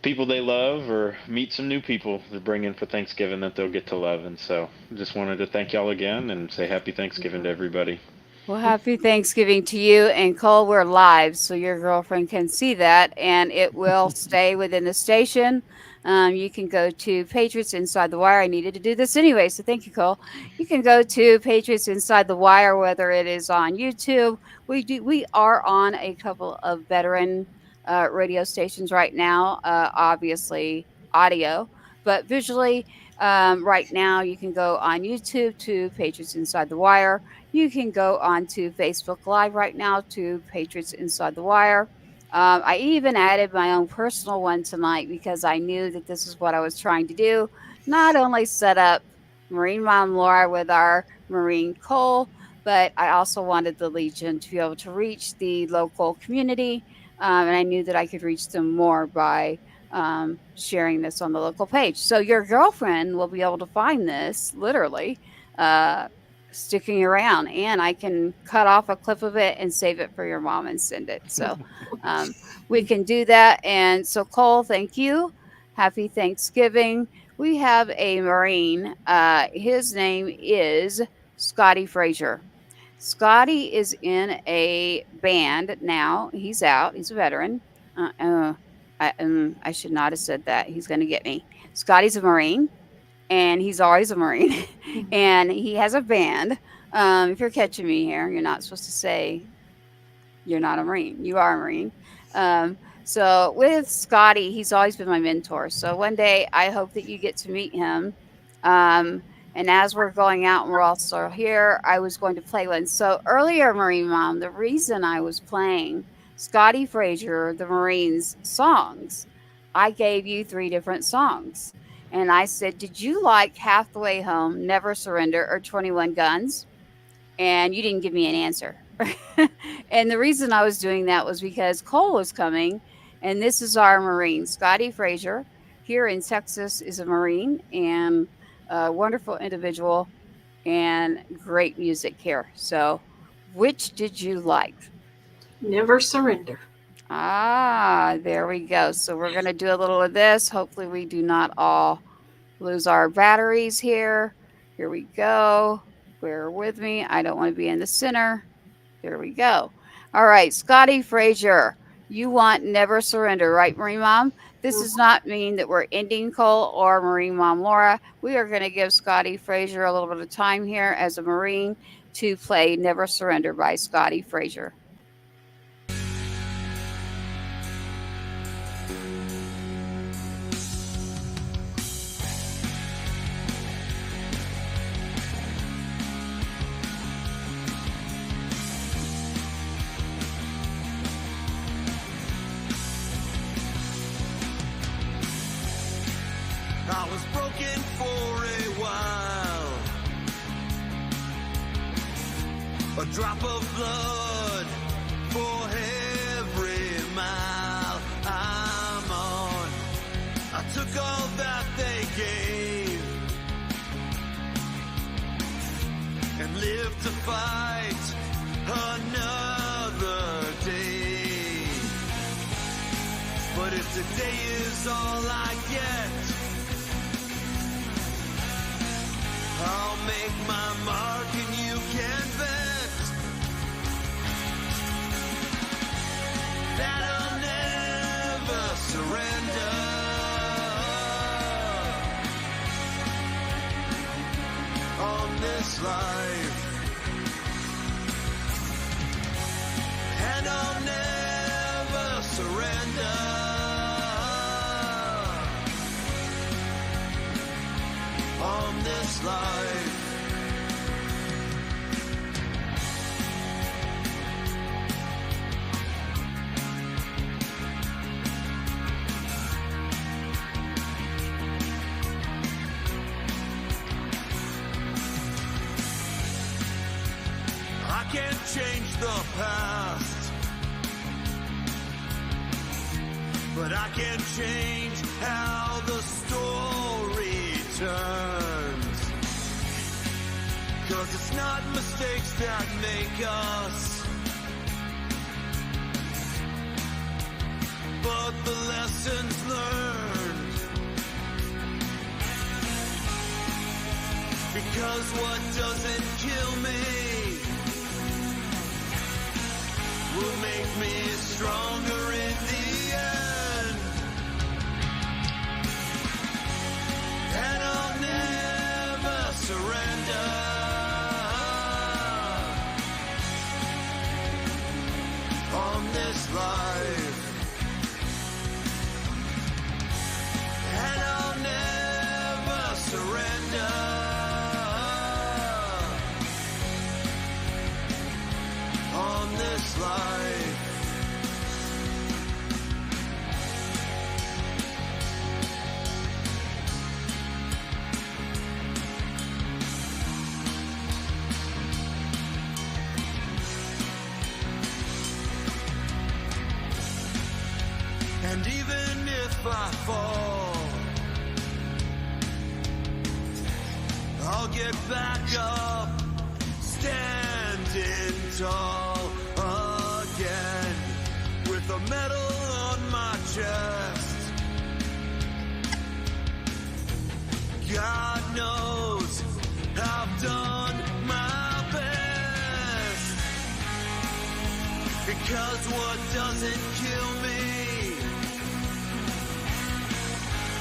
people they love, or meet some new people to bring in for Thanksgiving that they'll get to love. And so just wanted to thank y'all again and say happy Thanksgiving to everybody. Well, happy Thanksgiving to you. And Cole, we're live, so your girlfriend can see that, and it will stay within the station. You can go to Patriots Inside the Wire. I needed to do this anyway, so thank you, Cole. You can go to Patriots Inside the Wire, whether it is on YouTube. We are on a couple of veteran radio stations right now. Obviously, audio, but visually. Right now, you can go on YouTube to Patriots Inside the Wire. You can go on to Facebook Live right now to Patriots Inside the Wire. I even added my own personal one tonight because I knew that this is what I was trying to do. Not only set up Marine Mom Laura with our Marine Cole, but I also wanted the Legion to be able to reach the local community. And I knew that I could reach them more by sharing this on the local page. So your girlfriend will be able to find this literally uh, sticking around, and I can cut off a clip of it and save it for your mom and send it. So um, we can do that. And so, Cole, thank you. Happy Thanksgiving. We have a Marine. His name is Scotty Frazier. Scotty is in a band now. He's out. He's a veteran. I should not have said that. He's going to get me. Scotty's a Marine, and he's always a Marine, and he has a band. If you're catching me here, you're not supposed to say you're not a Marine. You are a Marine. So with Scotty, he's always been my mentor. So one day, I hope that you get to meet him. And as we're going out and we're also here, I was going to play one. So earlier, Marine Mom, the reason I was playing Scotty Frazier, the Marines songs, I gave you 3 different songs. And I said, did you like Half the Way Home, Never Surrender, or 21 Guns? And you didn't give me an answer. And the reason I was doing that was because Cole was coming, and this is our Marine. Scotty Frazier here in Texas is a Marine and a wonderful individual and great music here. So which did you like? Never Surrender. Ah, there we go. So we're going to do a little of this. Hopefully we do not all lose our batteries here. Here we go. Bear with me. I don't want to be in the center. There we go. All right, Scotty Frazier, you want Never Surrender, right, Marine Mom? This does not mean that we're ending Cole or Marine Mom Laura. We are going to give Scotty Frazier a little bit of time here as a Marine to play Never Surrender by Scotty Frazier. I was broken for a while, a drop of blood for every mile I'm on. I took all that they gave and lived to fight another day. But if today is all I get, I'll make my mark and you can bet that I'll never surrender. On this life, and I'll never surrender. On this life, I can't change the past, but I can change how the story turns. 'Cause it's not mistakes that make us, but the lessons learned. Because what doesn't kill me will make me stronger in the end. on this life, and I'll never surrender on this life. And even if I fall, I'll get back up, standing tall again, with a medal on my chest. God knows I've done my best, because what doesn't kill me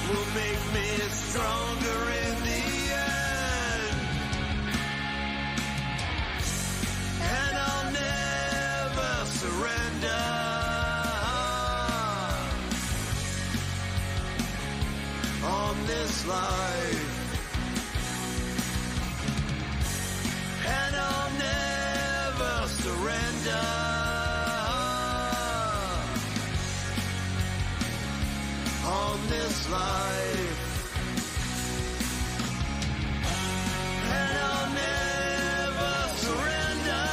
will make me stronger in the end. And I'll never surrender on this life. And I'll never surrender on this life. And I'll never surrender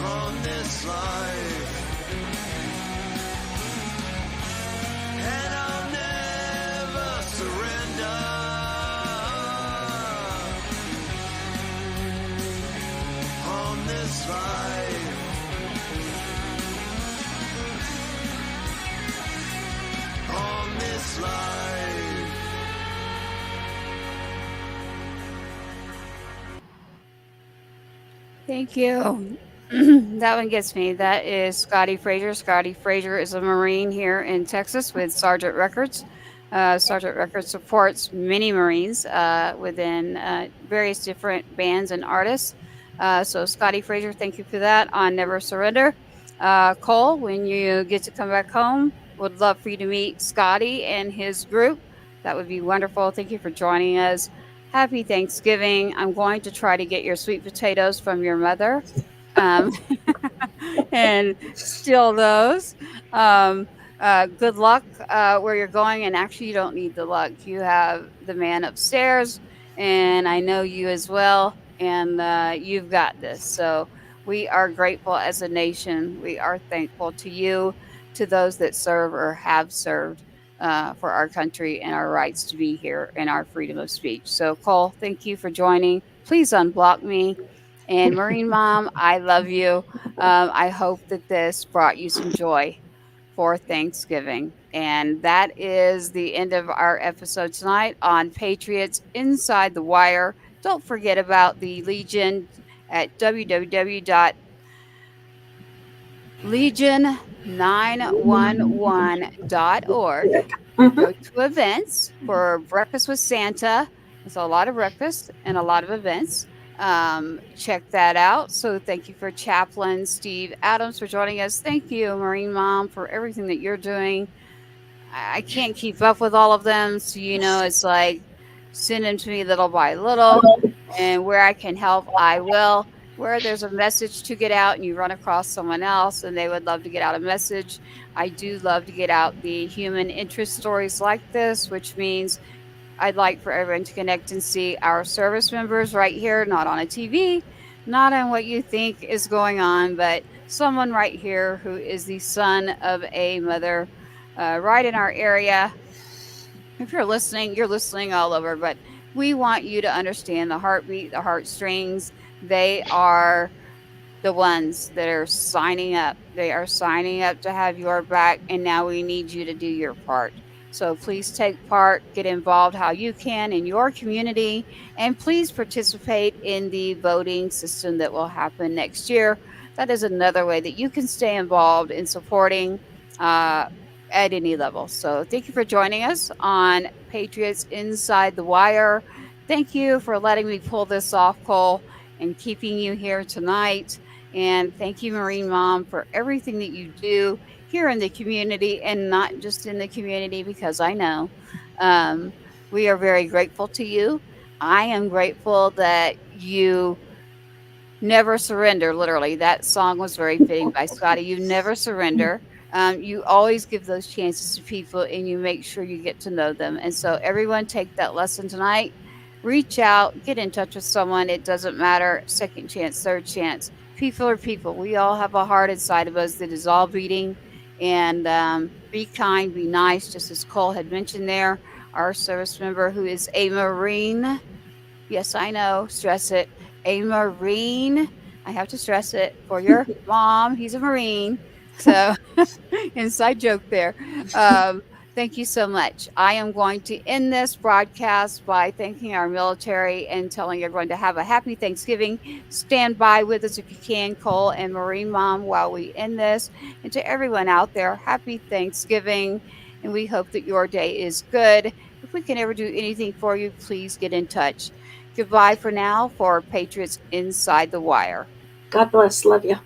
on this life. And I'll never surrender on this life. On this life. Thank you. That one gets me. That is Scotty Frazier. Scotty Frazier is a Marine here in Texas with Sergeant Records. Sergeant Records supports many Marines within various different bands and artists. So, Scotty Frazier, thank you for that on Never Surrender. Cole, when you get to come back home, would love for you to meet Scotty and his group. That would be wonderful. Thank you for joining us. Happy Thanksgiving. I'm going to try to get your sweet potatoes from your mother. Um, and steal those. Good luck where you're going. And actually, you don't need the luck. You have the man upstairs, and I know you as well. And you've got this. So we are grateful as a nation. We are thankful to you, to those that serve or have served for our country and our rights to be here and our freedom of speech. So, Cole, thank you for joining. Please unblock me. And Marine Mom, I love you. I hope that this brought you some joy for Thanksgiving. And that is the end of our episode tonight on Patriots Inside the Wire. Don't forget about the Legion at www.legion911.org. Go to events for Breakfast with Santa. There's a lot of breakfast and a lot of events. Check that out. So thank you for Chaplain Steve Adams for joining us. Thank you, Marine Mom, for everything that you're doing. I can't keep up with all of them. So, it's like send them to me little by little. And where I can help, I will. Where there's a message to get out and you run across someone else and they would love to get out a message, I do love to get out the human interest stories like this, which means I'd like for everyone to connect and see our service members right here, not on a TV, not on what you think is going on, but someone right here who is the son of a mother right in our area. If you're listening all over, but we want you to understand the heartbeat, the heartstrings. They are the ones that are signing up. They are signing up to have your back, and now we need you to do your part. So please take part, get involved how you can in your community, and please participate in the voting system that will happen next year. That is another way that you can stay involved in supporting at any level. So thank you for joining us on Patriots Inside the Wire. Thank you for letting me pull this off, Cole. and keeping you here tonight. And thank you, Marine Mom, for everything that you do here in the community and not just in the community, because I know um, we are very grateful to you. I am grateful that you never surrender, literally. That song was very fitting by Scotty. You never surrender. You always give those chances to people and you make sure you get to know them. And so, everyone, take that lesson tonight. Reach out, get in touch with someone. It doesn't matter. Second chance, third chance. People are people. We all have a heart inside of us that is all beating. And be kind, be nice, just as Cole had mentioned there, our service member who is a Marine. Yes, I know. Stress it. A Marine. I have to stress it for your mom. He's a Marine. So, inside joke there. Um, thank you so much. I am going to end this broadcast by thanking our military and telling everyone to have a happy Thanksgiving. Stand by with us if you can, Cole and Marine Mom, while we end this. And to everyone out there, happy Thanksgiving. And we hope that your day is good. If we can ever do anything for you, please get in touch. Goodbye for now for Patriots Inside the Wire. God bless. Love you.